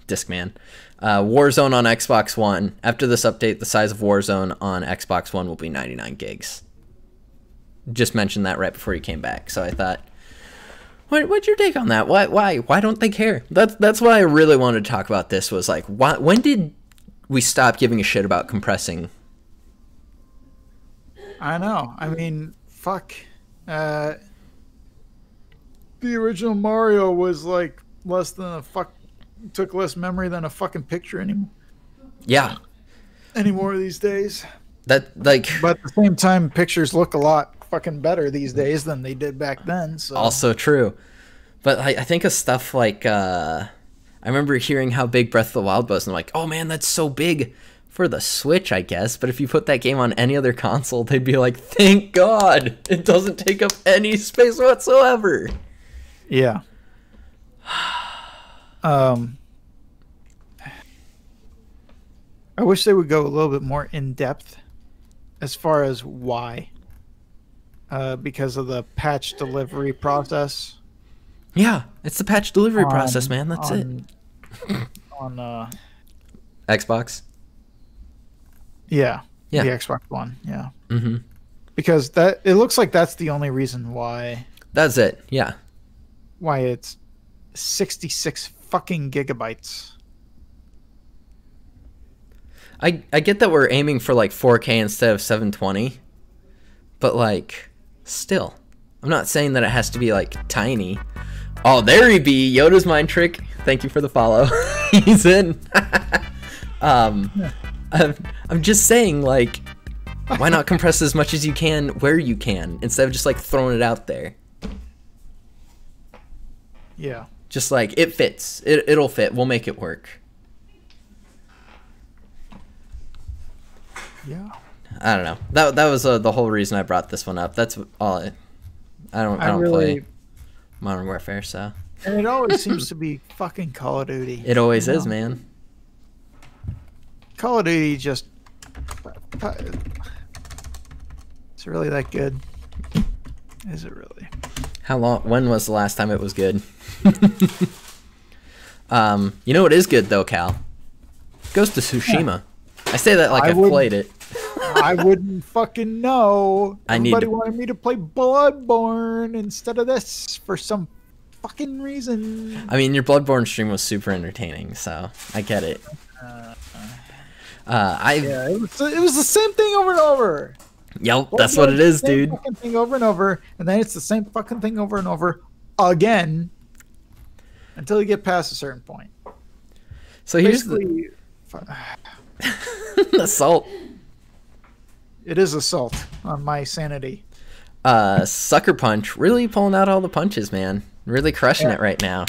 Warzone on Xbox One. After this update, the size of Warzone on Xbox One will be 99 gigs. Just mentioned that right before you came back, so I thought, what's your take on that? Why don't they care? That's why I really wanted to talk about this. Was like, when did we stop giving a shit about compressing? I know. I mean, fuck. The original Mario was like took less memory than a fucking picture anymore. Yeah. Anymore these days. But at the same time, pictures look a lot fucking better these days than they did back then. So. Also true. But I think of stuff like, I remember hearing how big Breath of the Wild was, and I'm like, oh man, that's so big for the Switch, I guess. But if you put that game on any other console, they'd be like, thank God, it doesn't take up any space whatsoever. Yeah. I wish they would go a little bit more in depth as far as why. Because of the patch delivery process. Yeah, it's the patch delivery process, man. That's it. On Xbox? Yeah. Yeah. The Xbox One, yeah. Mm-hmm. Because it looks like that's the only reason why. That's it, yeah. Why it's 66 fucking gigabytes. I get that we're aiming for like 4K instead of 720, but like, still, I'm not saying that it has to be like tiny. Oh, there he be, Yoda's mind trick. Thank you for the follow. He's in. I'm just saying, like, why not compress as much as you can where you can instead of just like throwing it out there? Yeah. Just like, it fits. It'll fit. We'll make it work. Yeah. I don't know. That was the whole reason I brought this one up. That's all. I don't play Modern Warfare, so. And it always seems to be fucking Call of Duty. It always is, man. Call of Duty just. It's really that good. Is it really? How long? When was the last time it was good? You know what is good though, Cal? Ghost of Tsushima. Yeah. I say that like I've played it. I wouldn't fucking know. Everybody wanted me to play Bloodborne instead of this for some fucking reason. I mean, your Bloodborne stream was super entertaining, so I get it. Yeah, it was the same thing over and over. Yep, that's what it is, dude. Fucking thing over and over, and then it's the same fucking thing over and over again until you get past a certain point. So here's the assault. It is assault on my sanity. Sucker Punch really pulling out all the punches, man. Really crushing it right now.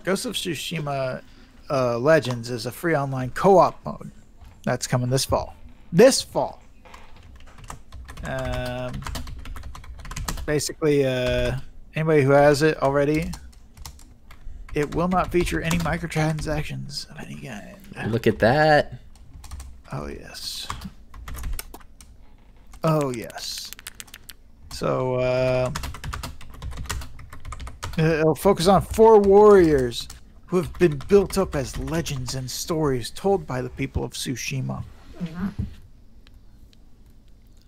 Ghost of Tsushima Legends is a free online co-op mode that's coming this fall. This fall. Basically, anybody who has it already, it will not feature any microtransactions of any kind. Look at that. Oh, yes. Oh, yes. So, it'll focus on 4 warriors who have been built up as legends and stories told by the people of Tsushima.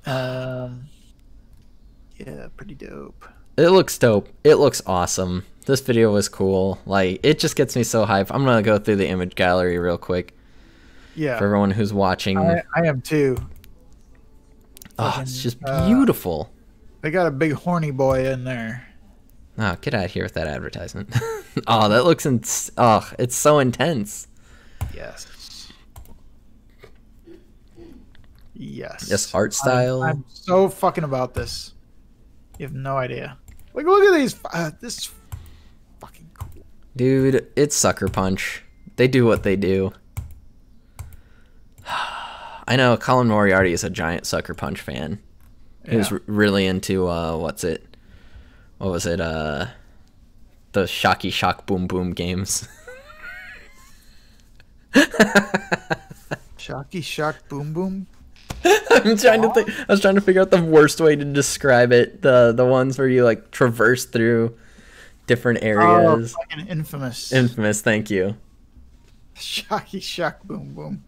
Yeah, pretty dope. It looks dope. It looks awesome. This video was cool. Like, it just gets me so hyped. I'm gonna go through the image gallery real quick. Yeah. For everyone who's watching. I am too. Oh, it's just beautiful. They got a big horny boy in there. Oh, get out of here with that advertisement. Oh, that looks it's so intense. Yes. Yes. This art style. I'm so fucking about this. You have no idea. Like, look at these. This is fucking cool. Dude, it's Sucker Punch. They do what they do. I know Colin Moriarty is a giant Sucker Punch fan. He was really into, what was it? The Shocky Shock Boom Boom games. Shocky Shock Boom Boom? I was trying to figure out the worst way to describe it. The ones where you like traverse through different areas. Oh, fucking Infamous. Infamous, thank you. Shocky Shock Boom Boom.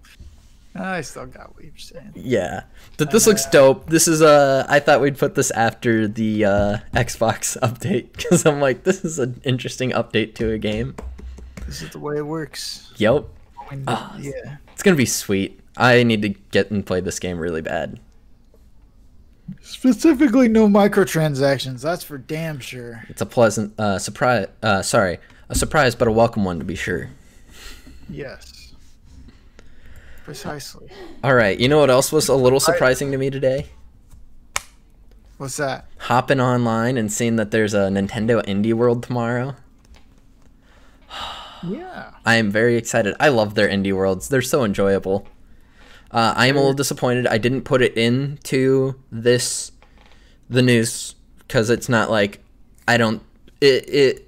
I still got what you're saying. Yeah. But this looks dope. This is I thought we'd put this after the Xbox update because I'm like, this is an interesting update to a game. This is the way it works. Yep. Yeah. It's gonna be sweet. I need to get and play this game really bad. Specifically, no microtransactions. That's for damn sure. It's a pleasant surprise. A surprise, but a welcome one to be sure. Yes. Precisely. All right. You know what else was a little surprising to me today? What's that? Hopping online and seeing that there's a Nintendo Indie World tomorrow. Yeah. I am very excited. I love their Indie Worlds. They're so enjoyable. I am a little disappointed I didn't put it into the news because it's not like it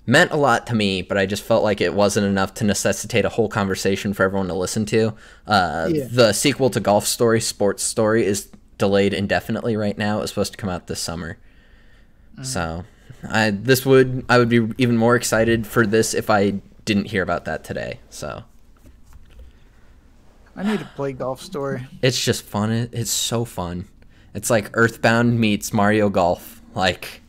meant a lot to me, but I just felt like it wasn't enough to necessitate a whole conversation for everyone to listen to. The sequel to Golf Story, Sports Story, is delayed indefinitely right now. It was supposed to come out this summer. So I would be even more excited for this if I didn't hear about that today. So I need to play Golf Story. it's just fun. It's so fun. It's like Earthbound meets Mario Golf. Like,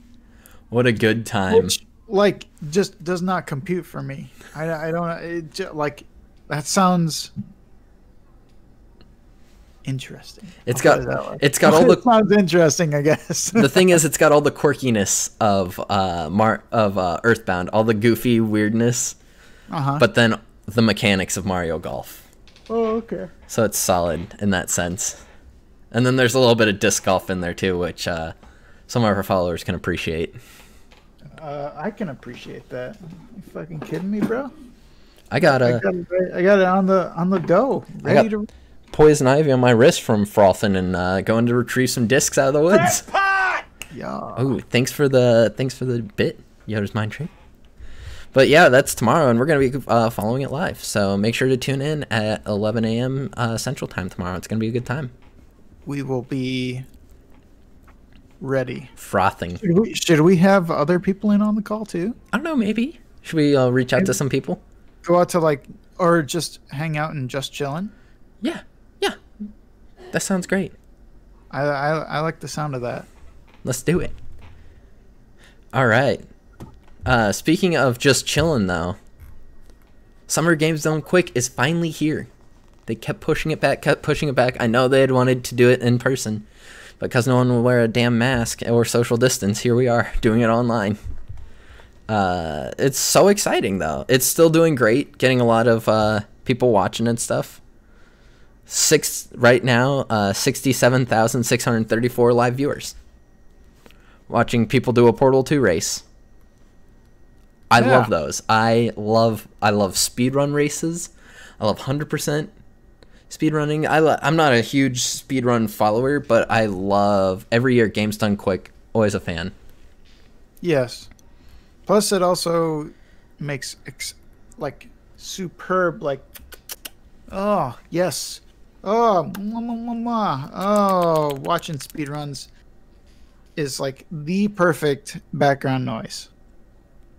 what a good time. Which, like, just does not compute for me. I don't like that sounds interesting. It's got all the it sounds interesting, I guess. The thing is, it's got all the quirkiness of Earthbound, all the goofy weirdness, but then the mechanics of Mario Golf. Oh, okay. So it's solid in that sense. And then there's a little bit of disc golf in there too, which some of our followers can appreciate. I can appreciate that. You fucking kidding me, bro? I got it on the go. Ready to poison ivy on my wrist from frothing and going to retrieve some discs out of the woods. Yeah. Oh, thanks for the bit, Yoda's Mind Trick. But yeah, that's tomorrow, and we're going to be following it live. So make sure to tune in at 11 a.m. Central Time tomorrow. It's going to be a good time. We will be ready. Frothing. Should we have other people in on the call too? I don't know, maybe. Should we reach out to some people? Go out to or just hang out and just chilling? Yeah. That sounds great. I like the sound of that. Let's do it. All right. Speaking of just chilling, though, Summer Games Done Quick is finally here. They kept pushing it back. I know they had wanted to do it in person, but because no one will wear a damn mask or social distance, here we are doing it online. It's so exciting, though. It's still doing great, getting a lot of people watching and stuff. Right now, 67,634 live viewers watching people do a Portal 2 race. I love those. I love speedrun races. I love 100% speedrunning. I'm not a huge speedrun follower, but I love every year Games Done Quick. Always a fan. Yes. Plus, it also makes like superb, like, oh yes, oh, oh, watching speedruns is like the perfect background noise.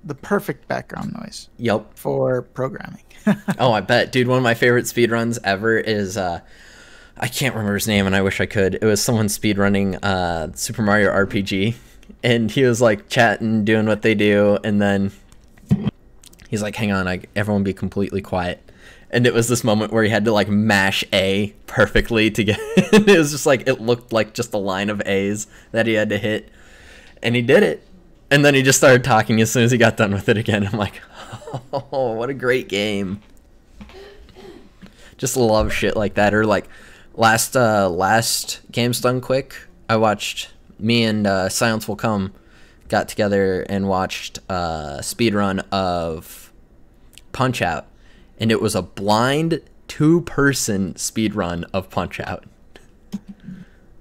The perfect background noise. Yep. For programming. Oh, I bet, dude. One of my favorite speedruns ever is I can't remember his name, and I wish I could. It was someone speedrunning Super Mario RPG, and he was like chatting, doing what they do, and then he's like, "Hang on, everyone be completely quiet." And it was this moment where he had to like mash A perfectly to get. It was just like it looked like just a line of A's that he had to hit, and he did it. And then he just started talking as soon as he got done with it again. I'm like, oh, what a great game. Just love shit like that. Or like last Games Done Quick, I watched, me and Silence Will Come got together and watched a speedrun of Punch Out. And it was a blind 2-person speedrun of Punch Out.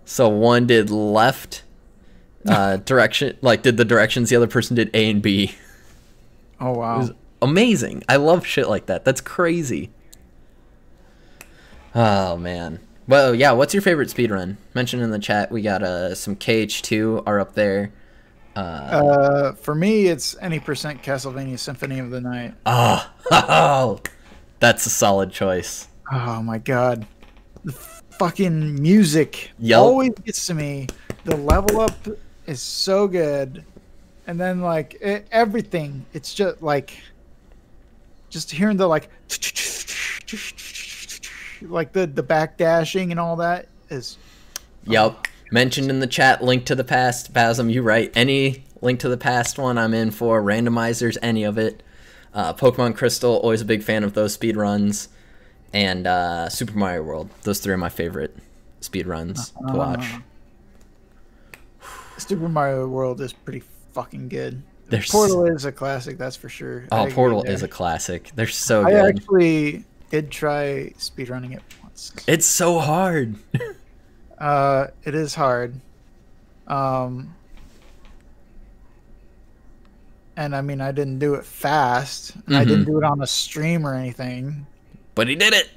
So one did left direction, like did the directions, the other person did A and B. Oh wow. It was amazing. I love shit like that. That's crazy. Oh man. Well, yeah, what's your favorite speedrun? Mention in the chat. We got some KH2 are up there. For me it's any percent Castlevania Symphony of the Night. Oh, that's a solid choice. Oh my god. The fucking music always gets to me. The level up is so good, and then like everything, it's just like just hearing the like the backdashing and all that is Yep. Mentioned in the chat, Link to the Past. Basm, you right. Any Link to the Past one I'm in for. Randomizers, any of it. Pokemon Crystal, always a big fan of those speedruns. And Super Mario World. Those 3 are my favorite speedruns to watch. Super Mario World is pretty fucking good. There's... Portal is a classic, that's for sure. Oh, Portal is a classic. They're so good. I actually did try speedrunning it once. It's so hard. It is hard. And I mean, I didn't do it fast. Mm-hmm. I didn't do it on a stream or anything. But he did it.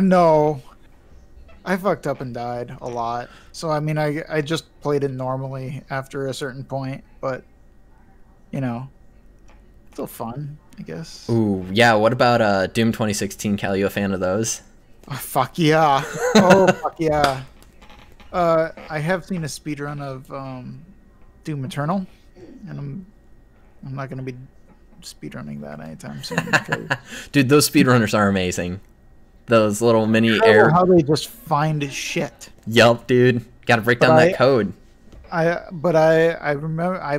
No. I fucked up and died a lot. So, I mean, I just played it normally after a certain point. But, you know, still fun, I guess. Ooh, yeah. What about Doom 2016? Cal, you a fan of those? Oh, fuck yeah. Oh, fuck yeah. I have seen a speedrun of Doom Eternal. And I'm not going to be speedrunning that anytime soon. Dude, those speedrunners are amazing. Those little mini air. How they just find shit. Yup, dude. Got to break down that code. I remember I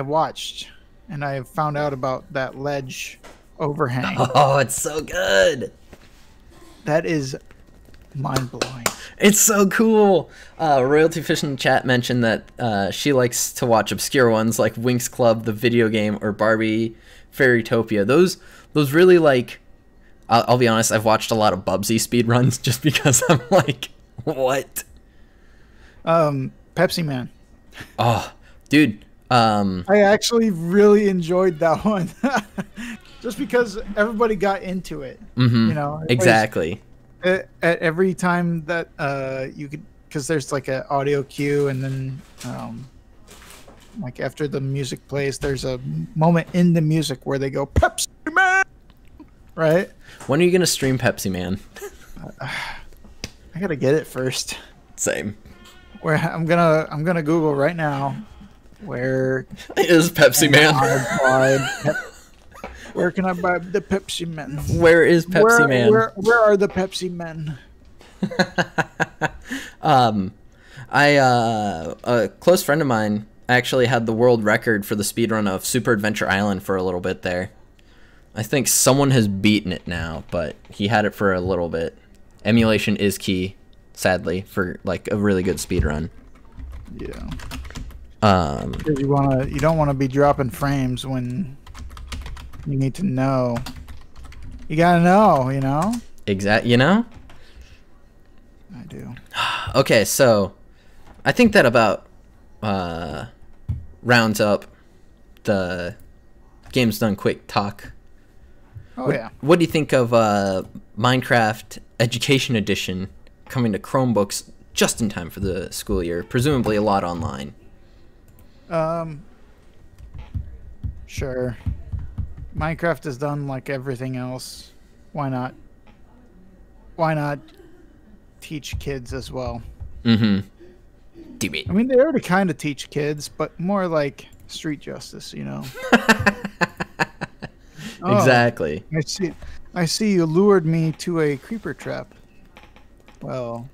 watched and I found out about that ledge overhang. Oh, it's so good. That is mind blowing. It's so cool. Royalty Fish in the chat mentioned that she likes to watch obscure ones like Winx Club, the video game, or Barbie Fairytopia. Those really like. I'll be honest. I've watched a lot of Bubsy speedruns just because I'm like, what? Pepsi Man. Oh, dude. I actually really enjoyed that one, just because everybody got into it. Mm-hmm. You know, exactly. At every time that you could, because there's like an audio cue, and then like after the music plays, there's a moment in the music where they go Pepsi Man, right? When are you gonna stream Pepsi Man? I gotta get it first. Same. Where I'm gonna Google right now. Where is Pepsi Man? Where can I buy the Pepsi Men? Where is Pepsi Man? Where are the Pepsi Men? A close friend of mine actually had the world record for the speedrun of Super Adventure Island for a little bit there. I think someone has beaten it now, but he had it for a little bit. Emulation is key, sadly, for like a really good speedrun. Yeah. You don't want to be dropping frames when you need to know. You gotta know, you know. You know? I do. Okay, so I think that about rounds up the Games Done Quick talk. Yeah. What do you think of Minecraft Education Edition coming to Chromebooks just in time for the school year? Presumably a lot online. Sure. Minecraft is done like everything else. Why not? Why not teach kids as well? Mm-hmm. Debate. I mean, they already kind of teach kids, but more like street justice, you know? Exactly. I see you lured me to a creeper trap. Well,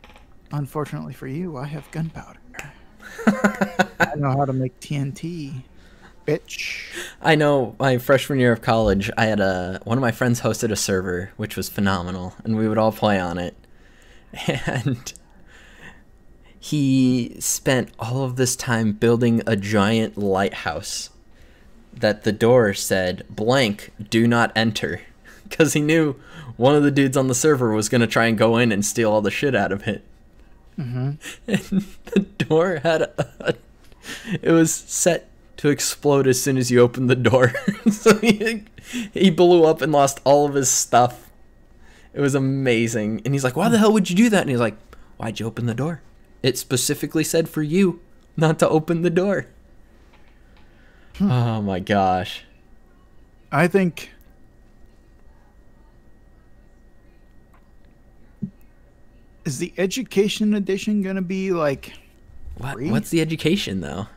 unfortunately for you, I have gunpowder. I know how to make TNT, bitch. I know my freshman year of college, I had one of my friends hosted a server, which was phenomenal, and we would all play on it. And he spent all of this time building a giant lighthouse that the door said, blank, do not enter. Because he knew one of the dudes on the server was going to try and go in and steal all the shit out of it. Mm-hmm. And the door had it was set to explode as soon as you opened the door. So he blew up and lost all of his stuff. It was amazing. And he's like, why the hell would you do that? And he's like, why'd you open the door? It specifically said for you not to open the door. Oh my gosh. I think is the education edition gonna be like free? What's the education though?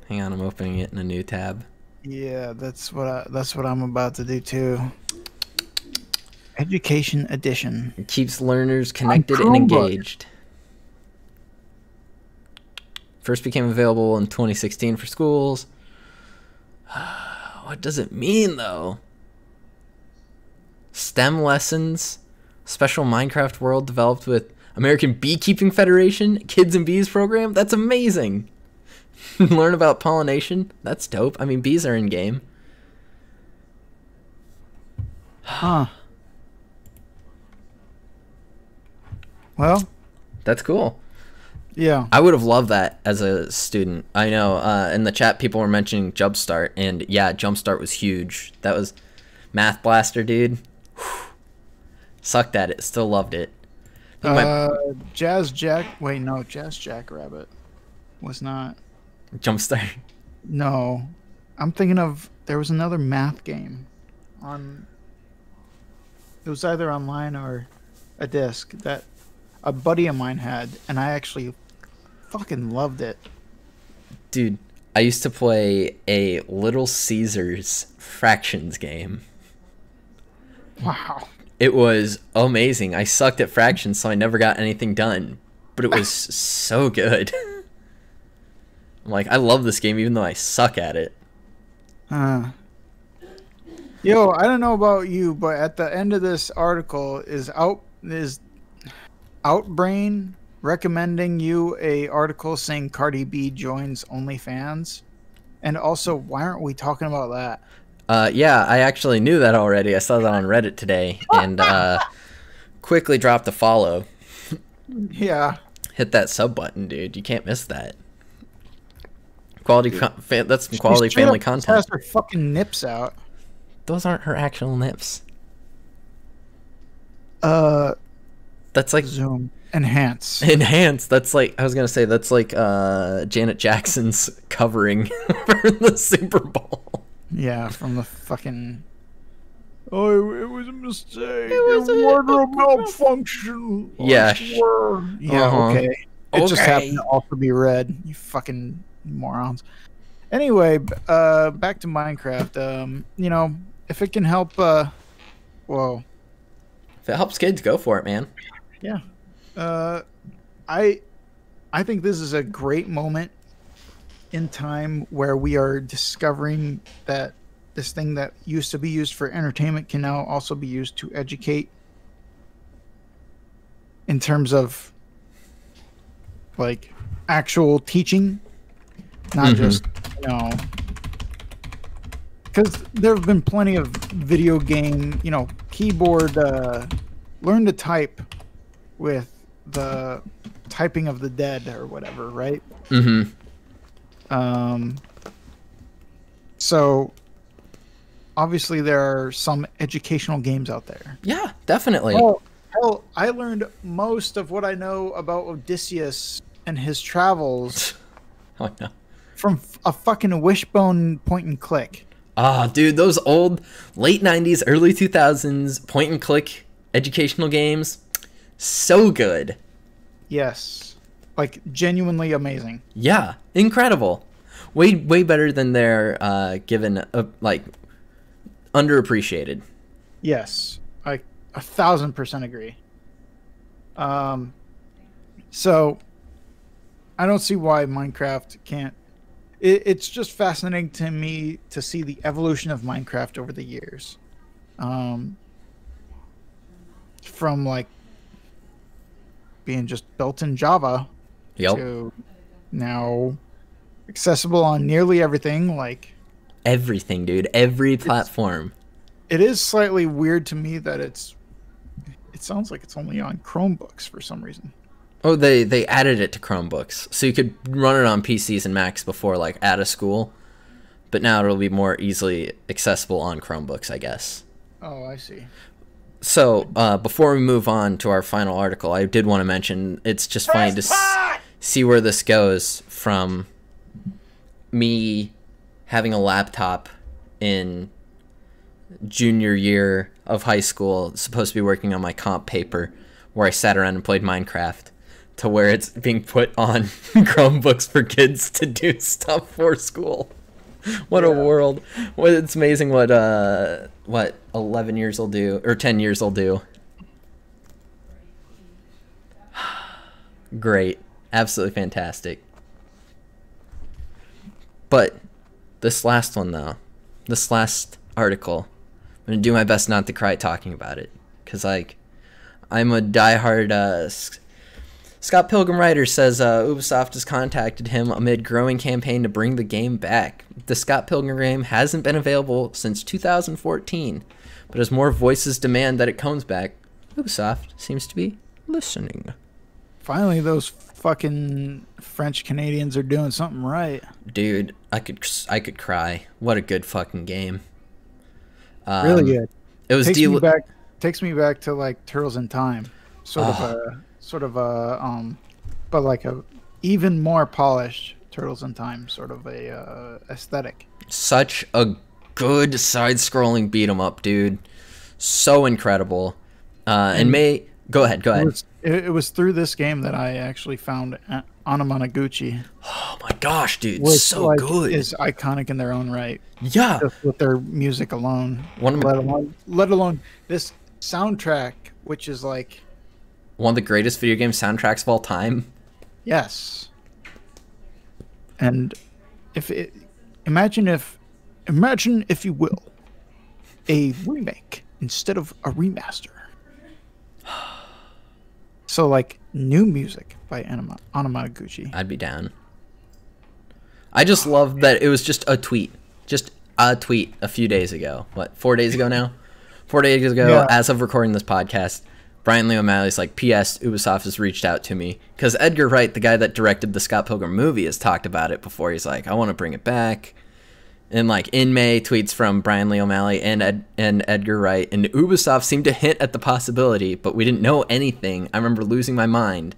Hang on, I'm opening it in a new tab. Yeah, that's what I'm about to do too. Education edition. It keeps learners connected and engaged. First became available in 2016 for schools. What does it mean, though? STEM lessons, special Minecraft world developed with American Beekeeping Federation, Kids and Bees program. That's amazing. Learn about pollination. That's dope. I mean, bees are in game. Huh. Well, that's cool. Yeah. I would have loved that as a student. I know in the chat people were mentioning Jumpstart, and yeah, Jumpstart was huge. That was Math Blaster, dude. Whew. Sucked at it. Still loved it. Jazz Jackrabbit was not. Jumpstart. No. I'm thinking of, there was another math game on, it was either online or a disc that a buddy of mine had, and I actually fucking loved it. Dude, I used to play a Little Caesars fractions game. Wow. It was amazing. I sucked at fractions, so I never got anything done. But it was so good. I'm like, I love this game even though I suck at it. Yo, I don't know about you, but at the end of this article is Outbrain recommending you a article saying Cardi B joins OnlyFans, and also why aren't we talking about that? Yeah, I actually knew that already. I saw that on Reddit today, and quickly dropped a follow. Yeah, hit that sub button, dude. You can't miss that. That's some quality family content. Has her fucking nips out. Those aren't her actual nips. That's like zoom enhance. That's like, I was gonna say, that's like Janet Jackson's covering for the Super Bowl. Yeah, from the fucking. Oh, it was a mistake. It was a wardrobe malfunction. Yeah. Yeah. Okay. It just happened to also be red. You fucking morons. Anyway, back to Minecraft. You know, if it can help, whoa. If it helps kids, go for it, man. Yeah. I think this is a great moment in time where we are discovering that this thing that used to be used for entertainment can now also be used to educate in terms of like actual teaching, not just, you know, because there have been plenty of video game, keyboard, learn to type with the typing of the dead or whatever, right? Mm-hmm. So obviously there are some educational games out there. Yeah, definitely. Oh, hell, I learned most of what I know about Odysseus and his travels Oh no. from a fucking wishbone point and click. Ah, dude, those old late 90s, early 2000s point and click educational games, so good. Yes. Like, genuinely amazing. Yeah, incredible. Way better than they're given, like, underappreciated. Yes. I 1,000% agree. So, I don't see why Minecraft can't... It's just fascinating to me to see the evolution of Minecraft over the years. From, like, being just built in Java to now accessible on nearly everything. Like everything, dude. Every platform. It is slightly weird to me that it sounds like it's only on Chromebooks for some reason. Oh, they added it to Chromebooks. So you could run it on PCs and Macs before, like, out of school. But now it'll be more easily accessible on Chromebooks, I guess. Oh, I see. So, before we move on to our final article, I did want to mention it's just funny to see where this goes from me having a laptop in junior year of high school, supposed to be working on my comp paper, where I sat around and played Minecraft, to where it's being put on Chromebooks for kids to do stuff for school. What a world. Well, it's amazing what 11 years will do, or 10 years will do. Great. Absolutely fantastic. But this last one, though, this last article, I'm going to do my best not to cry talking about it. Because, like, I'm a diehard... Scott Pilgrim writer says Ubisoft has contacted him amid growing campaign to bring the game back. The Scott Pilgrim game hasn't been available since 2014, but as more voices demand that it comes back, Ubisoft seems to be listening. Finally, those fucking French Canadians are doing something right. Dude, I could cry. What a good fucking game. Really good. It was takes me back to like Turtles in Time, but like a even more polished Turtles in Time sort of a aesthetic. Such a good side-scrolling beat 'em up, dude. So incredible. Go ahead. It was through this game that I actually found Anamanaguchi. Oh my gosh, dude, which, so like, good. Is iconic in their own right. Yeah, just with their music alone. Let alone this soundtrack, which is like one of the greatest video game soundtracks of all time. Yes. And imagine if you will, a remake instead of a remaster. So like new music by Anamanaguchi. I'd be down. I just love that it was just a tweet a few days ago. What, 4 days ago now? 4 days ago, yeah. As of recording this podcast, Brian Lee O'Malley's like, P.S. Ubisoft has reached out to me. Because Edgar Wright, the guy that directed the Scott Pilgrim movie, has talked about it before. He's like, I want to bring it back. And like in May, tweets from Brian Lee O'Malley and Edgar Wright. And Ubisoft seemed to hint at the possibility, but we didn't know anything. I remember losing my mind.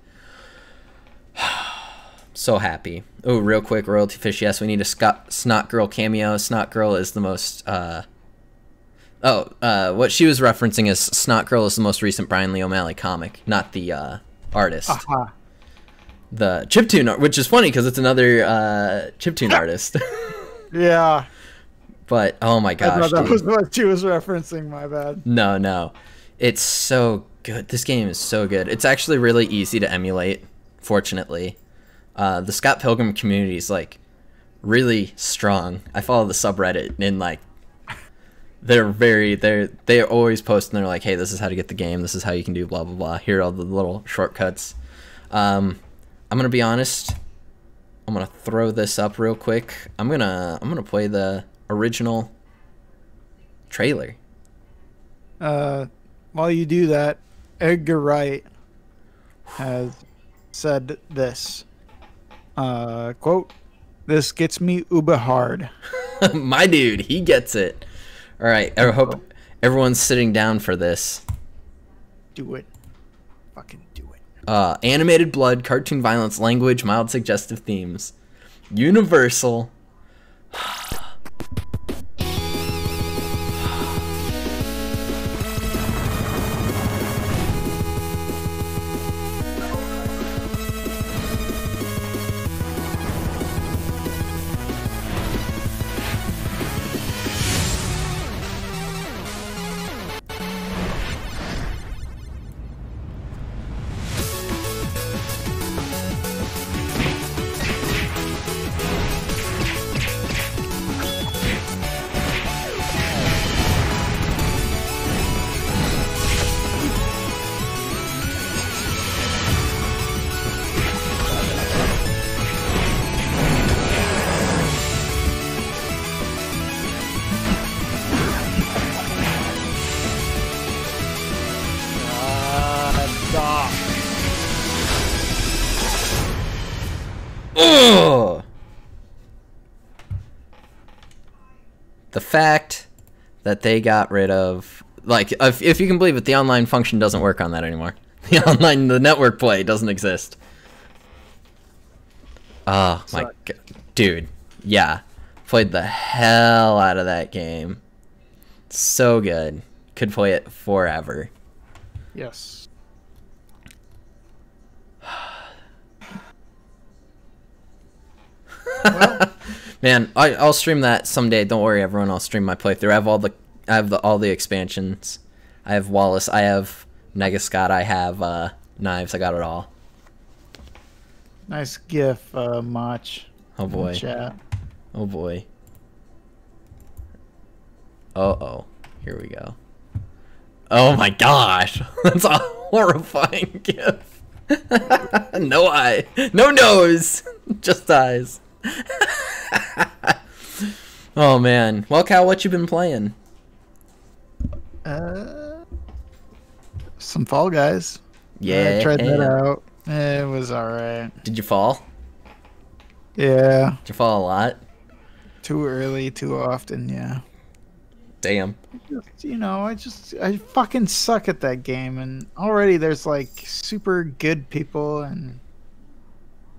So happy. Oh, real quick, Royalty Fish, yes, we need a Snot Girl cameo. Snot Girl is the most... what she was referencing is Snot Girl is the most recent Brian Lee O'Malley comic, not the artist. Uh-huh. The chiptune, which is funny because it's another chiptune artist. Yeah. But, oh my gosh. I thought that was what she was referencing, my bad. No. It's so good. This game is so good. It's actually really easy to emulate, fortunately. The Scott Pilgrim community is, like, really strong. I follow the subreddit, and, like, they always post, and they're like, hey, this is how to get the game. This is how you can do blah, blah, blah. Here are all the little shortcuts. I'm going to be honest. I'm going to throw this up real quick. I'm going to play the original trailer. While you do that, Edgar Wright has said this. Quote, "This gets me uber hard." My dude, he gets it. All right, I hope everyone's sitting down for this. Do it. Fucking do it. Animated blood, cartoon violence, language, mild suggestive themes. Universal. Ugh! The fact that they got rid of, like, if you can believe it, the online function doesn't work on that anymore. The network play doesn't exist. Oh my god, dude, yeah, played the hell out of that game. So good, could play it forever. Yes. Well, man, I'll stream that someday. Don't worry, everyone. I'll stream my playthrough. I have all the expansions. I have Wallace. I have Negascott. I have Knives. I got it all. Nice gif, Mach. Oh boy. Chat. Oh boy. Uh-oh. Here we go. Oh my gosh. That's a horrifying gif. No eye. No nose. Just eyes. Oh man. Well, Cal, what you been playing? Some Fall Guys. Yeah. I tried that out. It was alright. Did you fall? Yeah. Did you fall a lot? Too early, too often, yeah. Damn. You know, I fucking suck at that game, and already there's like super good people, and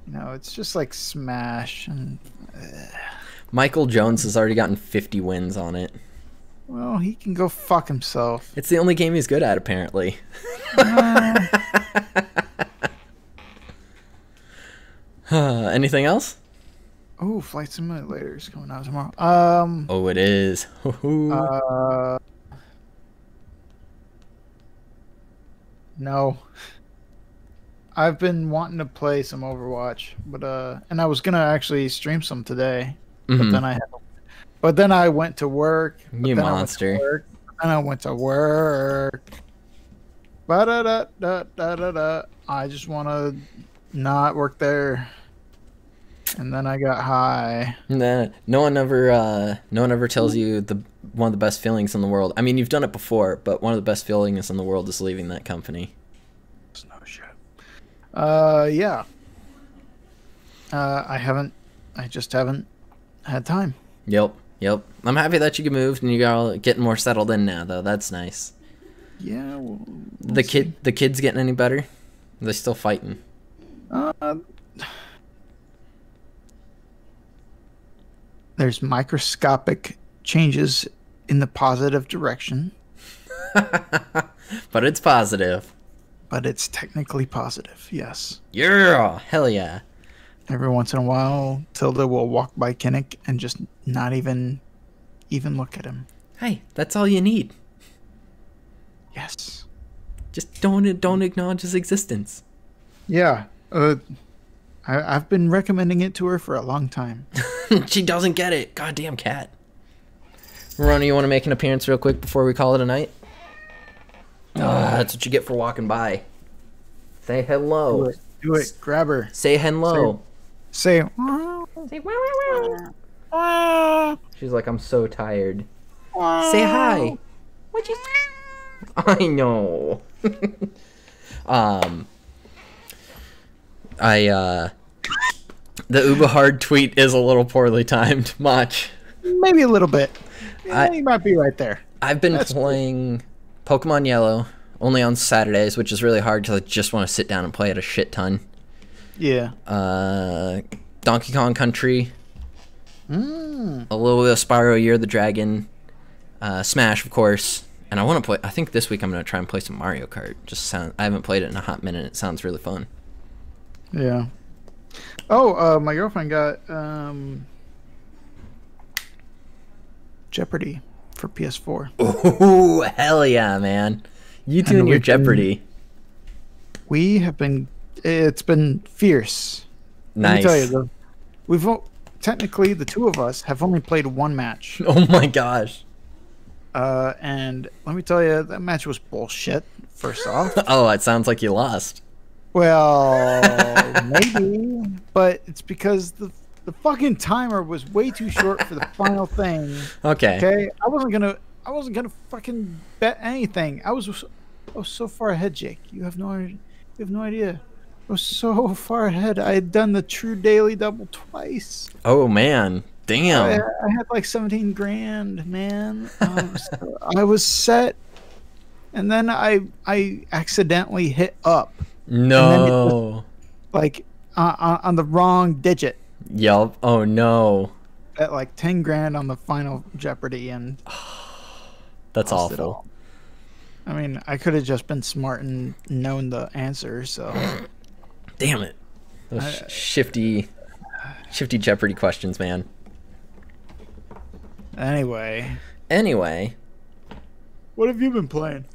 you know, it's just like Smash, and Michael Jones has already gotten 50 wins on it. well, he can go fuck himself. It's the only game he's good at, apparently. Anything else? Oh, Flight Simulator is coming out tomorrow. Oh, it is. No. I've been wanting to play some Overwatch, but and I was gonna actually stream some today, but then I went to work. You monster. And I went to work. Ba-da-da-da-da-da-da. I just want to not work there. And then I got high. Nah, no one ever tells you one of the best feelings in the world. I mean, you've done it before, but one of the best feelings in the world is leaving that company. It's no shit. Yeah. I just haven't had time. Yep. I'm happy that you moved and you're all getting more settled in now, though. That's nice. Yeah. We'll the kids getting any better? Are they still fighting? There's microscopic changes in the positive direction. But it's positive. But it's technically positive, yes. Yeah, hell yeah. Every once in a while, Tilda will walk by Kinnick and just not even look at him. Hey, that's all you need. Yes. Just don't acknowledge his existence. Yeah. I've been recommending it to her for a long time. She doesn't get it. Goddamn cat. Rona, you want to make an appearance real quick before we call it a night? That's what you get for walking by. Say hello. Do it. Grab her. Say hello. Say. She's like, I'm so tired. Say hi. What you? I know. The Ubahard tweet is a little poorly timed. Much. Maybe a little bit. Yeah, you might be right there. I've been playing Pokemon Yellow only on Saturdays, which is really hard because I just want to sit down and play it a shit ton. Yeah. Donkey Kong Country. A little bit of Spyro Year of the Dragon. Smash, of course. And I want to play. I think this week I'm going to try and play some Mario Kart. I haven't played it in a hot minute. It sounds really fun. Yeah. Oh, my girlfriend got Jeopardy for PS4. Oh, hell yeah, man. You two and your Jeopardy. We have been... It's been fierce. Nice. Let me tell you, technically, the two of us have only played one match. Oh my gosh. And let me tell you, that match was bullshit, first off. Oh, it sounds like you lost. Well, maybe. But it's because the fucking timer was way too short for the final thing. Okay. I wasn't gonna fucking bet anything. I was so far ahead, Jake. You have no idea. I was so far ahead. I had done the true daily double twice. Oh man, damn. I had like 17 grand, man. So I was set, and then I accidentally hit up. No. Like on the wrong digit. Yup. Oh no. At like 10 grand on the final Jeopardy, and that's awful. I mean, I could have just been smart and known the answer, so. Damn it. Those shifty Jeopardy questions, man. Anyway. What have you been playing?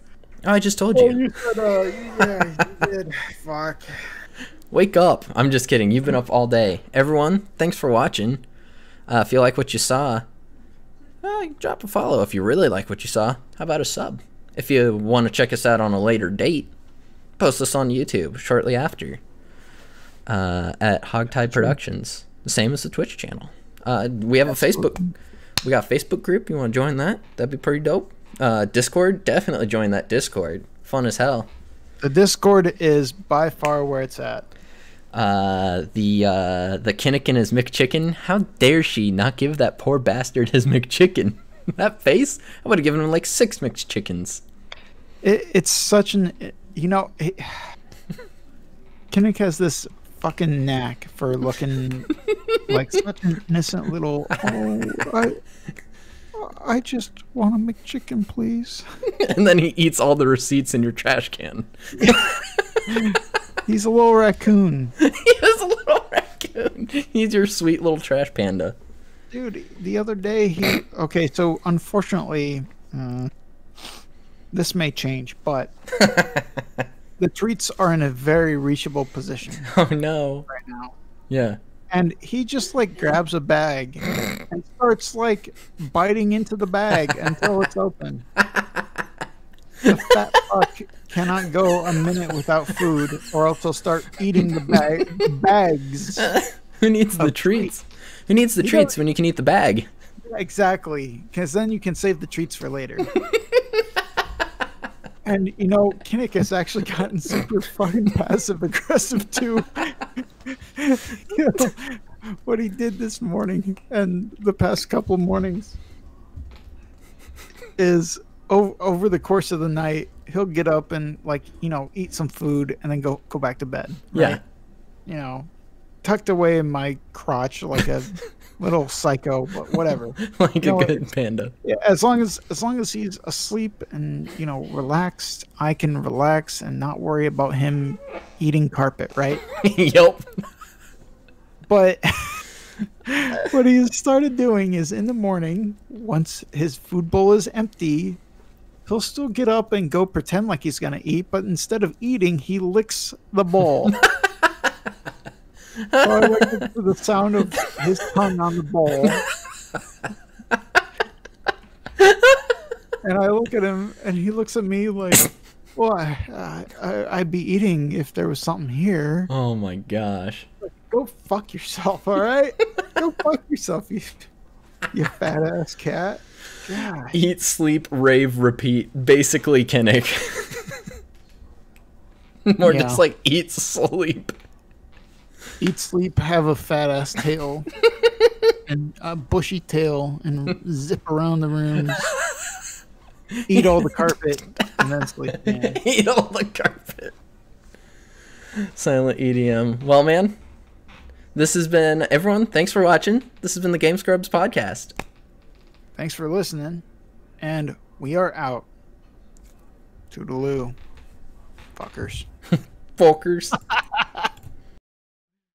Oh, I just told you. You said, yeah, you did. Fuck. Wake up. I'm just kidding. You've been up all day. Everyone, thanks for watching. If you like what you saw, drop a follow. If you really like what you saw, how about a sub? If you want to check us out on a later date, post us on YouTube shortly after at Hogtie Productions. The same as the Twitch channel. We have a Facebook. We got a Facebook group. You want to join that? That'd be pretty dope. Discord, definitely join that Discord. Fun as hell. The Discord is by far where it's at. The Kinnikin is McChicken. How dare she not give that poor bastard his McChicken? That face? I would have given him like 6 McChickens. It's such an... Kinnick has this fucking knack for looking like such an innocent little... I just want a McChicken, please. And then he eats all the receipts in your trash can. He's a little raccoon. He is a little raccoon. He's your sweet little trash panda. Dude, the other day Okay, so unfortunately, this may change, but the treats are in a very reachable position. Oh no. Right now. Yeah. And he just like grabs a bag and starts like biting into the bag until it's open. The fat fuck cannot go a minute without food, or else he'll start eating the bags. Who needs the treats? Who needs the treats when you can eat the bag? Exactly, because then you can save the treats for later. And you know, Kinnick has actually gotten super fucking passive aggressive too. You know, what he did this morning and the past couple mornings is over the course of the night, he'll get up and like, you know, eat some food and then go back to bed. Right? Yeah. You know, tucked away in my crotch like a little psycho, but whatever. Like a good panda. Yeah, as long as he's asleep and, you know, relaxed, I can relax and not worry about him eating carpet, right? Yep. But what he started doing is in the morning, once his food bowl is empty, he'll still get up and go pretend like he's gonna eat, but instead of eating, he licks the bowl. So I wake up to the sound of his tongue on the bowl. And I look at him, and he looks at me like, well, I'd be eating if there was something here. Oh my gosh. Like, go fuck yourself, all right? Go fuck yourself, you fat-ass cat. God. Eat, sleep, rave, repeat. Basically, Kinnick. More just like eat, sleep. Eat, sleep, have a fat ass tail. And a bushy tail. And zip around the rooms. Eat all the carpet. And then sleep. Yeah. Eat all the carpet. Silent EDM. Well, man. This has been... Everyone, thanks for watching. This has been the Game Scrubs podcast. Thanks for listening. And we are out. Toodaloo. Fuckers. Fuckers.